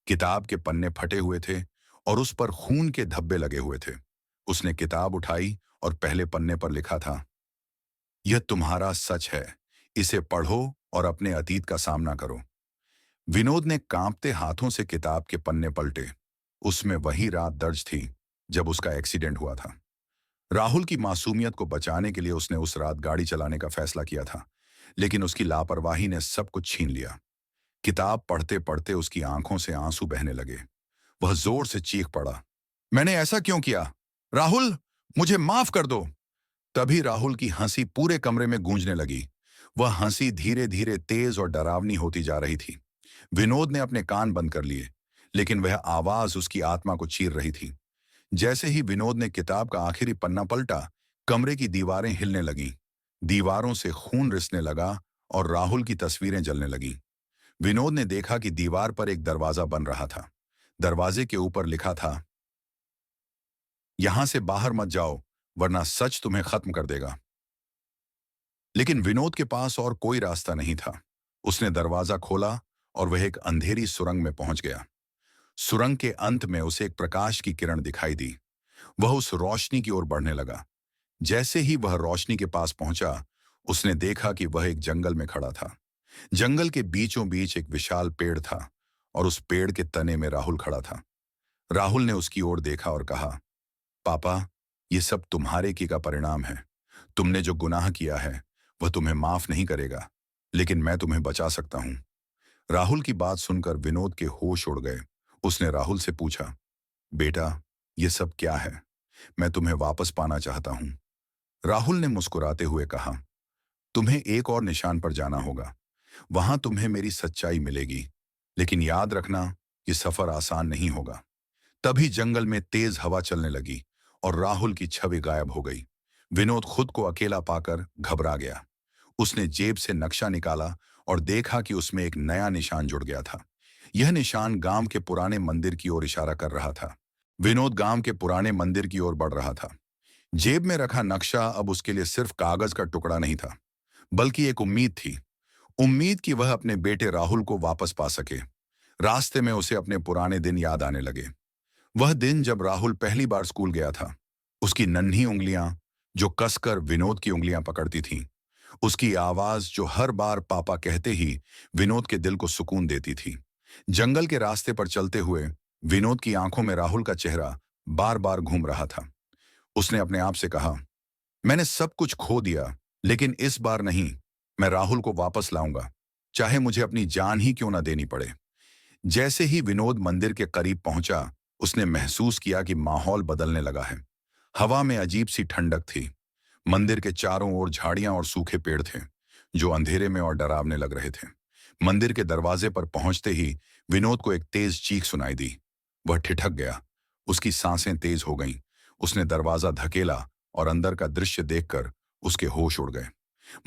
किताब के पन्ने फटे हुए थे और उस पर खून के धब्बे लगे हुए थे। उसने किताब उठाई और पहले पन्ने पर लिखा था, यह तुम्हारा सच है, इसे पढ़ो और अपने अतीत का सामना करो। विनोद ने कांपते हाथों से किताब के पन्ने पलटे। उसमें वही रात दर्ज थी जब उसका एक्सीडेंट हुआ था। राहुल की मासूमियत को बचाने के लिए उसने उस रात गाड़ी चलाने का फैसला किया था, लेकिन उसकी लापरवाही ने सब कुछ छीन लिया। किताब पढ़ते पढ़ते उसकी आंखों से आंसू बहने लगे। वह जोर से चीख पड़ा, मैंने ऐसा क्यों किया? राहुल, मुझे माफ कर दो। तभी राहुल की हंसी पूरे कमरे में गूंजने लगी। वह हंसी धीरे धीरे तेज और डरावनी होती जा रही थी। विनोद ने अपने कान बंद कर लिए, लेकिन वह आवाज उसकी आत्मा को चीर रही थी। जैसे ही विनोद ने किताब का आखिरी पन्ना पलटा, कमरे की दीवारें हिलने लगीं। दीवारों से खून रिसने लगा और राहुल की तस्वीरें जलने लगीं। विनोद ने देखा कि दीवार पर एक दरवाजा बन रहा था। दरवाजे के ऊपर लिखा था, यहां से बाहर मत जाओ, वरना सच तुम्हें खत्म कर देगा। लेकिन विनोद के पास और कोई रास्ता नहीं था। उसने दरवाजा खोला और वह एक अंधेरी सुरंग में पहुंच गया। सुरंग के अंत में उसे एक प्रकाश की किरण दिखाई दी। वह उस रोशनी की ओर बढ़ने लगा। जैसे ही वह रोशनी के पास पहुंचा, उसने देखा कि वह एक जंगल में खड़ा था। जंगल के बीचों बीच एक विशाल पेड़ था और उस पेड़ के तने में राहुल खड़ा था। राहुल ने उसकी ओर देखा और कहा, पापा, ये सब तुम्हारे की का परिणाम है। तुमने जो गुनाह किया है वह तुम्हें माफ नहीं करेगा, लेकिन मैं तुम्हें बचा सकता हूं। राहुल की बात सुनकर विनोद के होश उड़ गए। उसने राहुल से पूछा, बेटा, ये सब क्या है? मैं तुम्हें वापस पाना चाहता हूं। राहुल ने मुस्कुराते हुए कहा, तुम्हें एक और निशान पर जाना होगा। वहां तुम्हें मेरी सच्चाई मिलेगी, लेकिन याद रखना, ये सफर आसान नहीं होगा। तभी जंगल में तेज हवा चलने लगी और राहुल की छवि गायब हो गई। विनोद खुद को अकेला पाकर घबरा गया। उसने जेब से नक्शा निकाला और देखा कि उसमें एक नया निशान जुड़ गया था। यह निशान गांव के पुराने मंदिर की ओर इशारा कर रहा था। विनोद गांव के पुराने मंदिर की ओर बढ़ रहा था। जेब में रखा नक्शा अब उसके लिए सिर्फ कागज का टुकड़ा नहीं था, बल्कि एक उम्मीद थी। उम्मीद कि वह अपने बेटे राहुल को वापस पा सके। रास्ते में उसे अपने पुराने दिन याद आने लगे। वह दिन जब राहुल पहली बार स्कूल गया था। उसकी नन्ही उंगलियां जो कसकर विनोद की उंगलियां पकड़ती थीं। उसकी आवाज जो हर बार पापा कहते ही विनोद के दिल को सुकून देती थी। जंगल के रास्ते पर चलते हुए विनोद की आंखों में राहुल का चेहरा बार बार घूम रहा था। उसने अपने आप से कहा, मैंने सब कुछ खो दिया, लेकिन इस बार नहीं। मैं राहुल को वापस लाऊंगा, चाहे मुझे अपनी जान ही क्यों ना देनी पड़े। जैसे ही विनोद मंदिर के करीब पहुंचा, उसने महसूस किया कि माहौल बदलने लगा है। हवा में अजीब सी ठंडक थी। मंदिर के चारों ओर झाड़ियां और सूखे पेड़ थे, जो अंधेरे में और डरावने लग रहे थे। मंदिर के दरवाजे पर पहुंचते ही विनोद को एक तेज चीख सुनाई दी। वह ठिठक गया। उसकी सांसें तेज हो गईं। उसने दरवाजा धकेला और अंदर का दृश्य देखकर उसके होश उड़ गए।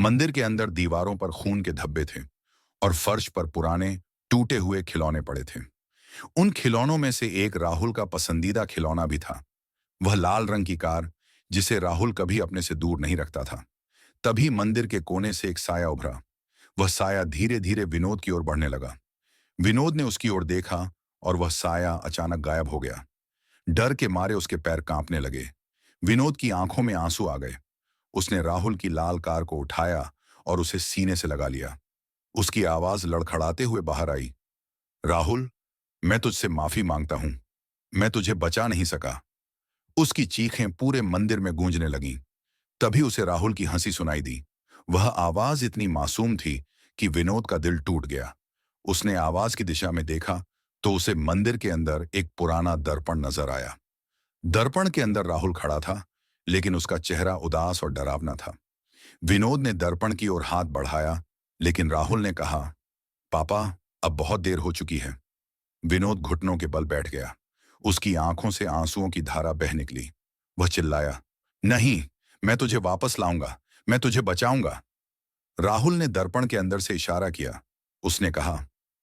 मंदिर के अंदर दीवारों पर खून के धब्बे थे और फर्श पर पुराने टूटे हुए खिलौने पड़े थे। उन खिलौनों में से एक राहुल का पसंदीदा खिलौना भी था। वह लाल रंग की कार जिसे राहुल कभी अपने से दूर नहीं रखता था। तभी मंदिर के कोने से एक साया उभरा। वह साया धीरे धीरे विनोद की ओर बढ़ने लगा। विनोद ने उसकी ओर देखा और वह साया अचानक गायब हो गया। डर के मारे उसके पैर कांपने लगे। विनोद की आंखों में आंसू आ गए। उसने राहुल की लाल कार को उठाया और उसे सीने से लगा लिया। उसकी आवाज लड़खड़ाते हुए बाहर आई, राहुल, मैं तुझसे माफी मांगता हूं। मैं तुझे बचा नहीं सका। उसकी चीखें पूरे मंदिर में गूंजने लगीं। तभी उसे राहुल की हंसी सुनाई दी। वह आवाज इतनी मासूम थी कि विनोद का दिल टूट गया। उसने आवाज की दिशा में देखा तो उसे मंदिर के अंदर एक पुराना दर्पण नजर आया। दर्पण के अंदर राहुल खड़ा था, लेकिन उसका चेहरा उदास और डरावना था। विनोद ने दर्पण की ओर हाथ बढ़ाया, लेकिन राहुल ने कहा, पापा, अब बहुत देर हो चुकी है। विनोद घुटनों के बल बैठ गया। उसकी आंखों से आंसुओं की धारा बह निकली। वह चिल्लाया, नहीं, मैं तुझे वापस लाऊंगा। मैं तुझे बचाऊंगा। राहुल ने दर्पण के अंदर से इशारा किया। उसने कहा,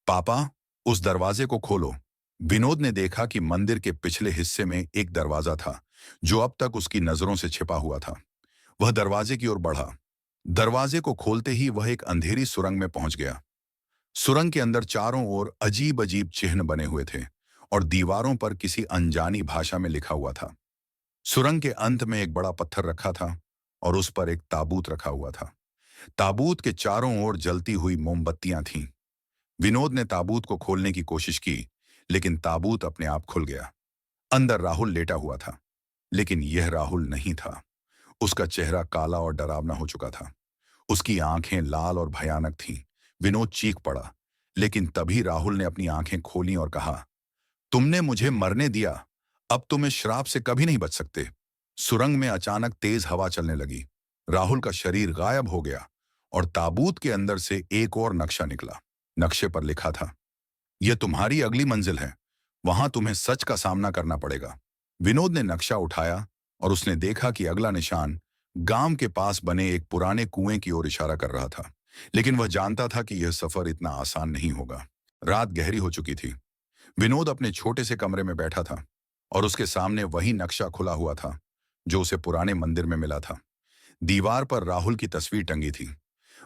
पापा, उस दरवाजे को खोलो। विनोद ने देखा कि मंदिर के पिछले हिस्से में एक दरवाजा था जो अब तक उसकी नजरों से छिपा हुआ था। वह दरवाजे की ओर बढ़ा। दरवाजे को खोलते ही वह एक अंधेरी सुरंग में पहुंच गया। सुरंग के अंदर चारों ओर अजीब अजीब चिन्ह बने हुए थे और दीवारों पर किसी अनजानी भाषा में लिखा हुआ था। सुरंग के अंत में एक बड़ा पत्थर रखा था और उस पर एक ताबूत रखा हुआ था। ताबूत के चारों ओर जलती हुई मोमबत्तियां थीं। विनोद ने ताबूत को खोलने की कोशिश की, लेकिन ताबूत अपने आप खुल गया। अंदर राहुल लेटा हुआ था, लेकिन यह राहुल नहीं था। उसका चेहरा काला और डरावना हो चुका था। उसकी आंखें लाल और भयानक थीं। विनोद चीख पड़ा, लेकिन तभी राहुल ने अपनी आंखें खोलीं और कहा, तुमने मुझे मरने दिया। अब तुम इस श्राप से कभी नहीं बच सकते। सुरंग में अचानक तेज हवा चलने लगी। राहुल का शरीर गायब हो गया और ताबूत के अंदर से एक और नक्शा निकला। नक्शे पर लिखा था, यह तुम्हारी अगली मंजिल है। वहां तुम्हें सच का सामना करना पड़ेगा। विनोद ने नक्शा उठाया और उसने देखा कि अगला निशान गांव के पास बने एक पुराने कुएं की ओर इशारा कर रहा था। लेकिन वह जानता था कि यह सफर इतना आसान नहीं होगा। रात गहरी हो चुकी थी। विनोद अपने छोटे से कमरे में बैठा था और उसके सामने वही नक्शा खुला हुआ था जो उसे पुराने मंदिर में मिला था। दीवार पर राहुल की तस्वीर टंगी थी।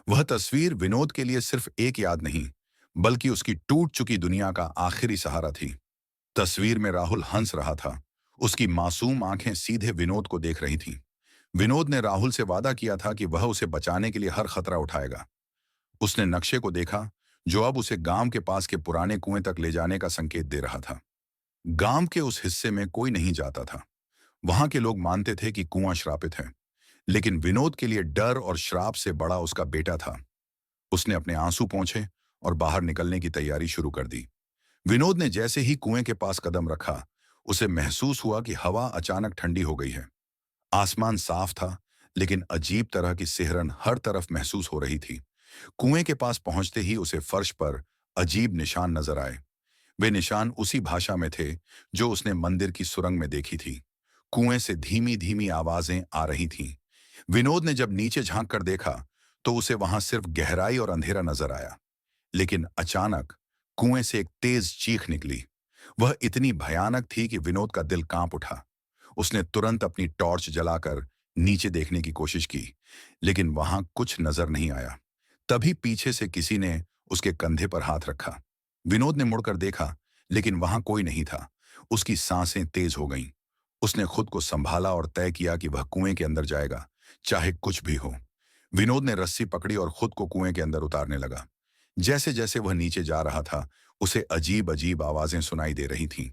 वह तस्वीर विनोद के लिए सिर्फ एक याद नहीं, बल्कि उसकी टूट चुकी दुनिया का आखिरी सहारा थी। तस्वीर में राहुल हंस रहा था। उसकी मासूम आंखें सीधे विनोद को देख रही थीं। विनोद ने राहुल से वादा किया था कि वह उसे बचाने के लिए हर खतरा उठाएगा। उसने नक्शे को देखा, जो अब उसे गांव के पास के पुराने कुएं तक ले जाने का संकेत दे रहा था। गांव के उस हिस्से में कोई नहीं जाता था। वहां के लोग मानते थे कि कुआं श्रापित है, लेकिन विनोद के लिए डर और श्राप से बड़ा उसका बेटा था। उसने अपने आंसू पोंछे और बाहर निकलने की तैयारी शुरू कर दी। विनोद ने जैसे ही कुएं के पास कदम रखा, उसे महसूस हुआ कि हवा अचानक ठंडी हो गई है। आसमान साफ था, लेकिन अजीब तरह की सिहरन हर तरफ महसूस हो रही थी। कुएं के पास पहुंचते ही उसे फर्श पर अजीब निशान नजर आए। वे निशान उसी भाषा में थे जो उसने मंदिर की सुरंग में देखी थी। कुएं से धीमी धीमी आवाजें आ रही थीं। विनोद ने जब नीचे झांक कर देखा तो उसे वहां सिर्फ गहराई और अंधेरा नजर आया। लेकिन अचानक कुएं से एक तेज चीख निकली। वह इतनी भयानक थी कि विनोद का दिल कांप उठा। उसने तुरंत अपनी टॉर्च जलाकर नीचे देखने की कोशिश की, लेकिन वहां कुछ नजर नहीं आया। तभी पीछे से किसी ने उसके कंधे पर हाथ रखा। विनोद ने मुड़कर देखा, लेकिन वहां कोई नहीं था। उसकी सांसें तेज हो गईं। उसने खुद को संभाला और तय किया कि वह कुएं के अंदर जाएगा, चाहे कुछ भी हो। विनोद ने रस्सी पकड़ी और खुद को कुएं के अंदर उतारने लगा। जैसे जैसे वह नीचे जा रहा था, उसे अजीब अजीब आवाजें सुनाई दे रही थीं।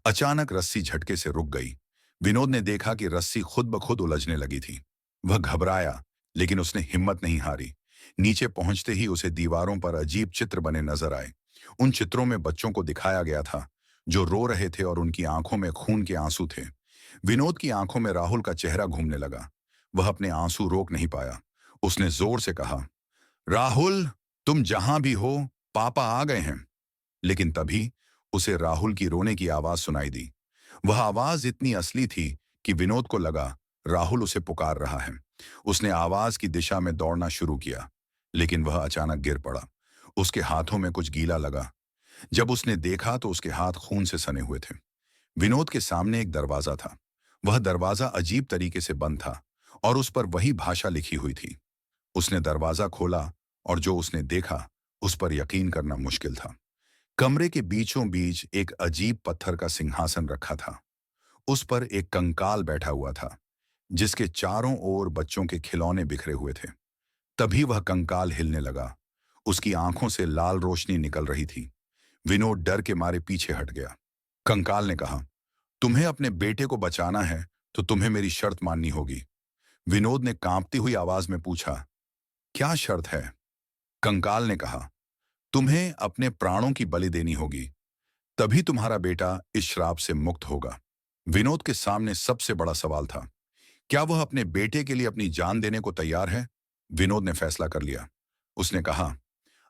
अचानक रस्सी झटके से रुक गई। विनोद ने देखा कि रस्सी खुद ब खुद उलझने लगी थी। वह घबराया, लेकिन उसने हिम्मत नहीं हारी। नीचे पहुंचते ही उसे दीवारों पर अजीब चित्र बने नजर आए। उन चित्रों में बच्चों को दिखाया गया था जो रो रहे थे और उनकी आंखों में खून के आंसू थे। विनोद की आंखों में राहुल का चेहरा घूमने लगा। वह अपने आंसू रोक नहीं पाया। उसने जोर से कहा, राहुल, तुम जहां भी हो, पापा आ गए हैं। लेकिन तभी उसे राहुल की रोने की आवाज सुनाई दी। वह आवाज इतनी असली थी कि विनोद को लगा राहुल उसे पुकार रहा है। उसने आवाज की दिशा में दौड़ना शुरू किया, लेकिन वह अचानक गिर पड़ा। उसके हाथों में कुछ गीला लगा। जब उसने देखा तो उसके हाथ खून से सने हुए थे। विनोद के सामने एक दरवाजा था। वह दरवाजा अजीब तरीके से बंद था और उस पर वही भाषा लिखी हुई थी। उसने दरवाजा खोला और जो उसने देखा उस पर यकीन करना मुश्किल था। कमरे के बीचों बीच एक अजीब पत्थर का सिंहासन रखा था। उस पर एक कंकाल बैठा हुआ था, जिसके चारों ओर बच्चों के खिलौने बिखरे हुए थे। तभी वह कंकाल हिलने लगा। उसकी आंखों से लाल रोशनी निकल रही थी। विनोद डर के मारे पीछे हट गया। कंकाल ने कहा, तुम्हें अपने बेटे को बचाना है तो तुम्हें मेरी शर्त माननी होगी। विनोद ने कांपती हुई आवाज में पूछा, क्या शर्त है? कंकाल ने कहा, तुम्हें अपने प्राणों की बलि देनी होगी, तभी तुम्हारा बेटा इस श्राप से मुक्त होगा। विनोद के सामने सबसे बड़ा सवाल था, क्या वह अपने बेटे के लिए अपनी जान देने को तैयार है? विनोद ने फैसला कर लिया। उसने कहा,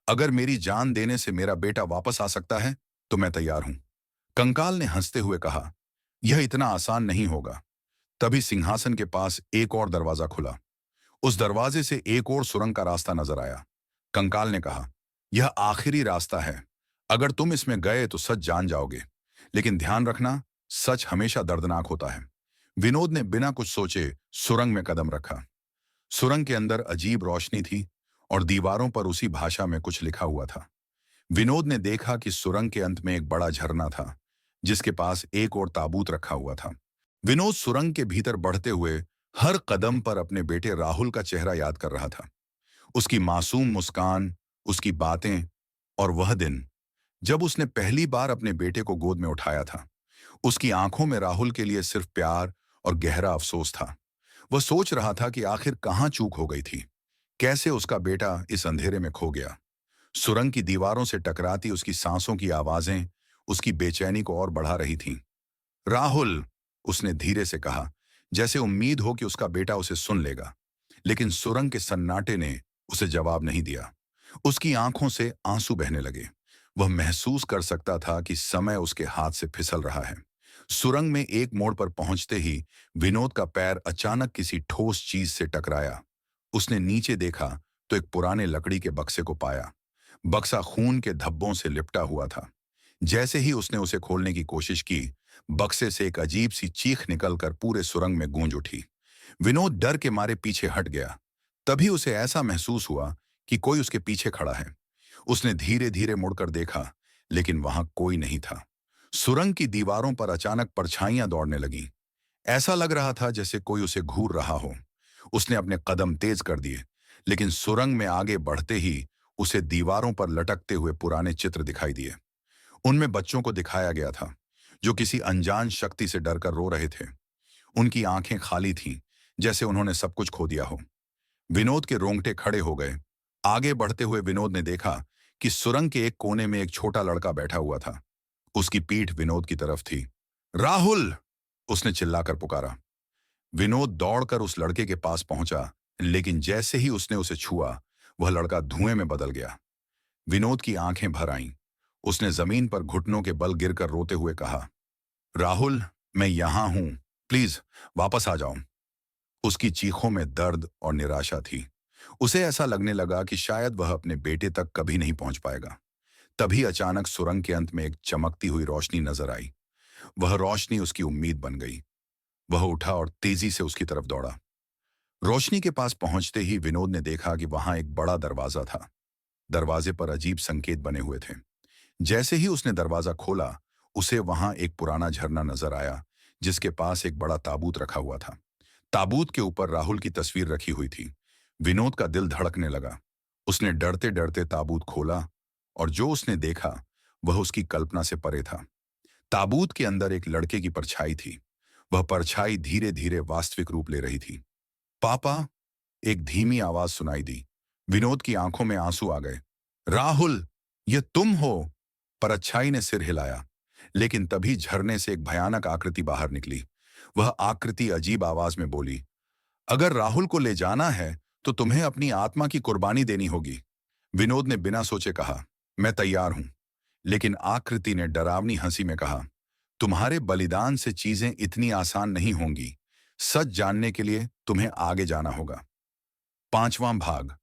अगर मेरी जान देने से मेरा बेटा वापस आ सकता है तो मैं तैयार हूं। कंकाल ने हंसते हुए कहा, यह इतना आसान नहीं होगा। तभी सिंहासन के पास एक और दरवाजा खुला। उस दरवाजे से एक और सुरंग का रास्ता नजर आया। कंकाल ने कहा, यह आखिरी रास्ता है। अगर तुम इसमें गए तो सच जान जाओगे, लेकिन ध्यान रखना, सच हमेशा दर्दनाक होता है। विनोद ने बिना कुछ सोचे सुरंग में कदम रखा। सुरंग के अंदर अजीब रोशनी थी और दीवारों पर उसी भाषा में कुछ लिखा हुआ था। विनोद ने देखा कि सुरंग के अंत में एक बड़ा झरना था, जिसके पास एक और ताबूत रखा हुआ था। विनोद सुरंग के भीतर बढ़ते हुए हर कदम पर अपने बेटे राहुल का चेहरा याद कर रहा था। उसकी मासूम मुस्कान, उसकी बातें और वह दिन जब उसने पहली बार अपने बेटे को गोद में उठाया था। उसकी आंखों में राहुल के लिए सिर्फ प्यार और गहरा अफसोस था। वह सोच रहा था कि आखिर कहाँ चूक हो गई थी, कैसे उसका बेटा इस अंधेरे में खो गया। सुरंग की दीवारों से टकराती उसकी सांसों की आवाजें उसकी बेचैनी को और बढ़ा रही थीं। राहुल, उसने धीरे से कहा, जैसे उम्मीद हो कि उसका बेटा उसे सुन लेगा। लेकिन सुरंग के सन्नाटे ने उसे जवाब नहीं दिया। उसकी आंखों से आंसू बहने लगे। वह महसूस कर सकता था कि समय उसके हाथ से फिसल रहा है। सुरंग में एक मोड़ पर पहुंचते ही विनोद का पैर अचानक किसी ठोस चीज से टकराया। उसने नीचे देखा तो एक पुराने लकड़ी के बक्से को पाया। बक्सा खून के धब्बों से लिपटा हुआ था। जैसे ही उसने उसे खोलने की कोशिश की, बक्से से एक अजीब सी चीख निकलकर पूरे सुरंग में गूंज उठी। विनोद डर के मारे पीछे हट गया। तभी उसे ऐसा महसूस हुआ कि कोई उसके पीछे खड़ा है। उसने धीरे धीरे मुड़कर देखा, लेकिन वहां कोई नहीं था। सुरंग की दीवारों पर अचानक परछाइयां दौड़ने लगीं। ऐसा लग रहा था जैसे कोई उसे घूर रहा हो। उसने अपने कदम तेज कर दिए, लेकिन सुरंग में आगे बढ़ते ही उसे दीवारों पर लटकते हुए पुराने चित्र दिखाई दिए। उनमें बच्चों को दिखाया गया था, जो किसी अनजान शक्ति से डरकर रो रहे थे। उनकी आंखें खाली थीं, जैसे उन्होंने सब कुछ खो दिया हो। विनोद के रोंगटे खड़े हो गए। आगे बढ़ते हुए विनोद ने देखा कि सुरंग के एक कोने में एक छोटा लड़का बैठा हुआ था। उसकी पीठ विनोद की तरफ थी। राहुल! उसने चिल्लाकर पुकारा। विनोद दौड़कर उस लड़के के पास पहुंचा, लेकिन जैसे ही उसने उसे छुआ, वह लड़का धुएं में बदल गया। विनोद की आंखें भर आईं। उसने जमीन पर घुटनों के बल गिरकर रोते हुए कहा, राहुल, मैं यहां हूं, प्लीज वापस आ जाओ। उसकी चीखों में दर्द और निराशा थी। उसे ऐसा लगने लगा कि शायद वह अपने बेटे तक कभी नहीं पहुंच पाएगा। तभी अचानक सुरंग के अंत में एक चमकती हुई रोशनी नजर आई। वह रोशनी उसकी उम्मीद बन गई। वह उठा और तेजी से उसकी तरफ दौड़ा। रोशनी के पास पहुंचते ही विनोद ने देखा कि वहां एक बड़ा दरवाजा था। दरवाजे पर अजीब संकेत बने हुए थे। जैसे ही उसने दरवाजा खोला, उसे वहां एक पुराना झरना नजर आया, जिसके पास एक बड़ा ताबूत रखा हुआ था। ताबूत के ऊपर राहुल की तस्वीर रखी हुई थी। विनोद का दिल धड़कने लगा। उसने डरते डरते ताबूत खोला और जो उसने देखा वह उसकी कल्पना से परे था। ताबूत के अंदर एक लड़के की परछाई थी। वह परछाई धीरे धीरे वास्तविक रूप ले रही थी। पापा! एक धीमी आवाज सुनाई दी। विनोद की आंखों में आंसू आ गए। राहुल, ये तुम हो? परछाई ने सिर हिलाया, लेकिन तभी झरने से एक भयानक आकृति बाहर निकली। वह आकृति अजीब आवाज में बोली, अगर राहुल को ले जाना है तो तुम्हें अपनी आत्मा की कुर्बानी देनी होगी। विनोद ने बिना सोचे कहा, मैं तैयार हूं। लेकिन आकृति ने डरावनी हंसी में कहा, तुम्हारे बलिदान से चीजें इतनी आसान नहीं होंगी। सच जानने के लिए तुम्हें आगे जाना होगा। 5वां भाग।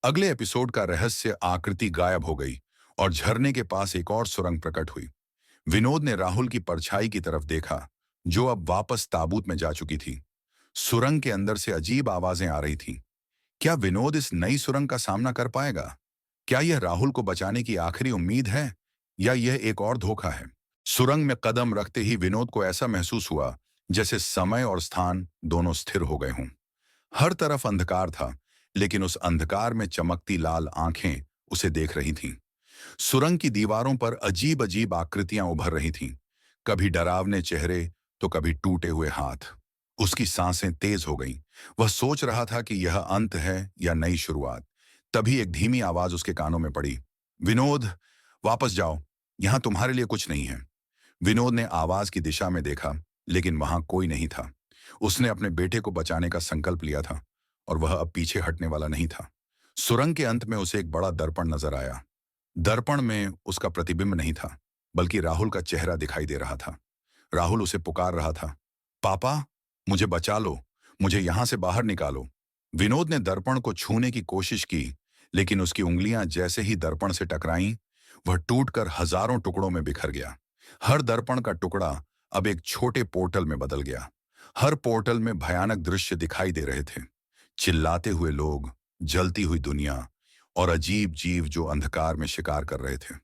अगले एपिसोड का रहस्य आकृति गायब हो गई और झरने के पास एक और सुरंग प्रकट हुई। विनोद ने राहुल की परछाई की तरफ देखा, जो अब वापस ताबूत में जा चुकी थी। सुरंग के अंदर से अजीब आवाजें आ रही थीं। क्या विनोद इस नई सुरंग का सामना कर पाएगा? क्या यह राहुल को बचाने की आखिरी उम्मीद है, या यह एक और धोखा है? सुरंग में कदम रखते ही विनोद को ऐसा महसूस हुआ जैसे समय और स्थान दोनों स्थिर हो गए हों। हर तरफ अंधकार था, लेकिन उस अंधकार में चमकती लाल आंखें उसे देख रही थीं। सुरंग की दीवारों पर अजीब अजीब आकृतियां उभर रही थीं, कभी डरावने चेहरे तो कभी टूटे हुए हाथ। उसकी सांसें तेज हो गईं। वह सोच रहा था कि यह अंत है या नई शुरुआत। तभी एक धीमी आवाज उसके कानों में पड़ी। विनोद, वापस जाओ, यहां तुम्हारे लिए कुछ नहीं है। विनोद ने आवाज की दिशा में देखा, लेकिन वहां कोई नहीं था। उसने अपने बेटे को बचाने का संकल्प लिया था और वह अब पीछे हटने वाला नहीं था। सुरंग के अंत में उसे एक बड़ा दर्पण नजर आया। दर्पण में उसका प्रतिबिंब नहीं था, बल्कि राहुल का चेहरा दिखाई दे रहा था। राहुल उसे पुकार रहा था, पापा, मुझे बचा लो, मुझे यहां से बाहर निकालो। विनोद ने दर्पण को छूने की कोशिश की, लेकिन उसकी उंगलियां जैसे ही दर्पण से टकराईं, वह टूटकर हजारों टुकड़ों में बिखर गया। हर दर्पण का टुकड़ा अब एक छोटे पोर्टल में बदल गया। हर पोर्टल में भयानक दृश्य दिखाई दे रहे थे। चिल्लाते हुए लोग, जलती हुई दुनिया और अजीब जीव जो अंधकार में शिकार कर रहे थे।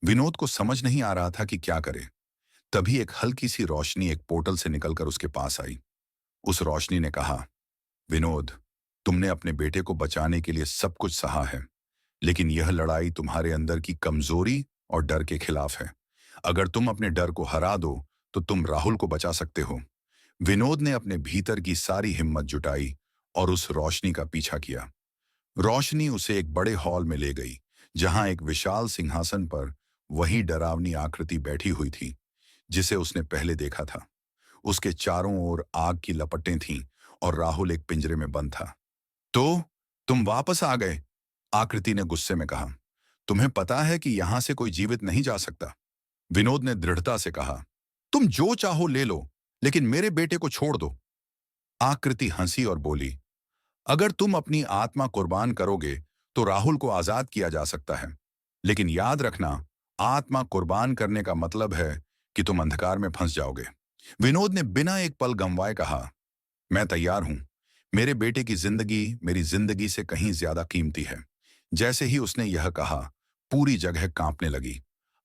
विनोद को समझ नहीं आ रहा था कि क्या करे। तभी एक हल्की सी रोशनी एक पोर्टल से निकलकर उसके पास आई। उस रोशनी ने कहा, विनोद, तुमने अपने बेटे को बचाने के लिए सब कुछ सहा है, लेकिन यह लड़ाई तुम्हारे अंदर की कमजोरी और डर के खिलाफ है। अगर तुम अपने डर को हरा दो, तो तुम राहुल को बचा सकते हो। विनोद ने अपने भीतर की सारी हिम्मत जुटाई और उस रोशनी का पीछा किया। रोशनी उसे एक बड़े हॉल में ले गई, जहां एक विशाल सिंहासन पर वही डरावनी आकृति बैठी हुई थी जिसे उसने पहले देखा था। उसके चारों ओर आग की लपटें थीं और राहुल एक पिंजरे में बंद था। तो तुम वापस आ गए, आकृति ने गुस्से में कहा। तुम्हें पता है कि यहां से कोई जीवित नहीं जा सकता। विनोद ने दृढ़ता से कहा, तुम जो चाहो ले लो, लेकिन मेरे बेटे को छोड़ दो। आकृति हंसी और बोली, अगर तुम अपनी आत्मा कुर्बान करोगे तो राहुल को आजाद किया जा सकता है, लेकिन याद रखना, आत्मा कुर्बान करने का मतलब है कि तुम अंधकार में फंस जाओगे। विनोद ने बिना एक पल गंवाए कहा, मैं तैयार हूं। मेरे बेटे की जिंदगी मेरी जिंदगी से कहीं ज्यादा कीमती है। जैसे ही उसने यह कहा, पूरी जगह कांपने लगी।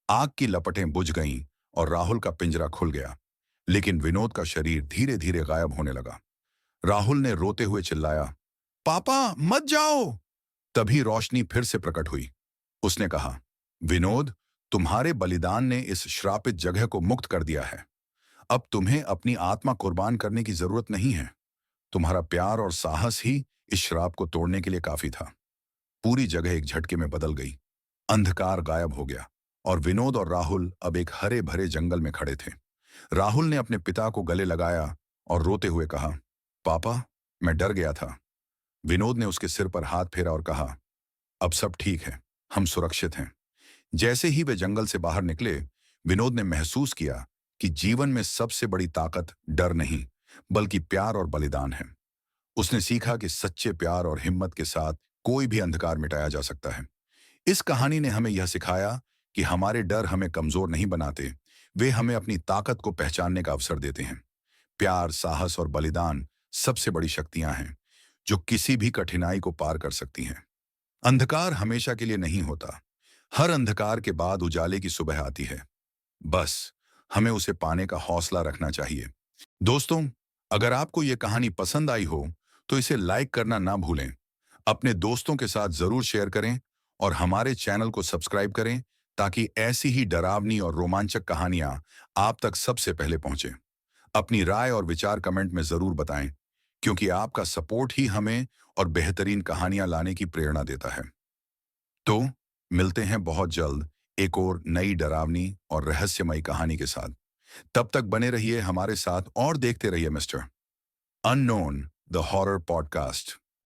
आग की लपटें बुझ गईं और राहुल का पिंजरा खुल गया, लेकिन विनोद का शरीर धीरे धीरे गायब होने लगा। राहुल ने रोते हुए चिल्लाया, पापा, मत जाओ। तभी रोशनी फिर से प्रकट हुई। उसने कहा, विनोद, तुम्हारे बलिदान ने इस श्रापित जगह को मुक्त कर दिया है। अब तुम्हें अपनी आत्मा कुर्बान करने की जरूरत नहीं है। तुम्हारा प्यार और साहस ही इस श्राप को तोड़ने के लिए काफी था। पूरी जगह एक झटके में बदल गई। अंधकार गायब हो गया और विनोद और राहुल अब एक हरे भरे जंगल में खड़े थे। राहुल ने अपने पिता को गले लगाया और रोते हुए कहा, पापा, मैं डर गया था। विनोद ने उसके सिर पर हाथ फेरा और कहा, अब सब ठीक है, हम सुरक्षित हैं। जैसे ही वे जंगल से बाहर निकले, विनोद ने महसूस किया कि जीवन में सबसे बड़ी ताकत डर नहीं, बल्कि प्यार और बलिदान है। उसने सीखा कि सच्चे प्यार और हिम्मत के साथ कोई भी अंधकार मिटाया जा सकता है। इस कहानी ने हमें यह सिखाया कि हमारे डर हमें कमजोर नहीं बनाते, वे हमें अपनी ताकत को पहचानने का अवसर देते हैं। प्यार, साहस और बलिदान सबसे बड़ी शक्तियां हैं जो किसी भी कठिनाई को पार कर सकती हैं। अंधकार हमेशा के लिए नहीं होता। हर अंधकार के बाद उजाले की सुबह आती है। बस हमें उसे पाने का हौसला रखना चाहिए। दोस्तों, अगर आपको ये कहानी पसंद आई हो तो इसे लाइक करना ना भूलें। अपने दोस्तों के साथ जरूर शेयर करें और हमारे चैनल को सब्सक्राइब करें, ताकि ऐसी ही डरावनी और रोमांचक कहानियां आप तक सबसे पहले पहुंचें। अपनी राय और विचार कमेंट में जरूर बताएं, क्योंकि आपका सपोर्ट ही हमें और बेहतरीन कहानियां लाने की प्रेरणा देता है। तो मिलते हैं बहुत जल्द एक और नई डरावनी और रहस्यमयी कहानी के साथ। तब तक बने रहिए हमारे साथ और देखते रहिए mister unknown the horror podcast.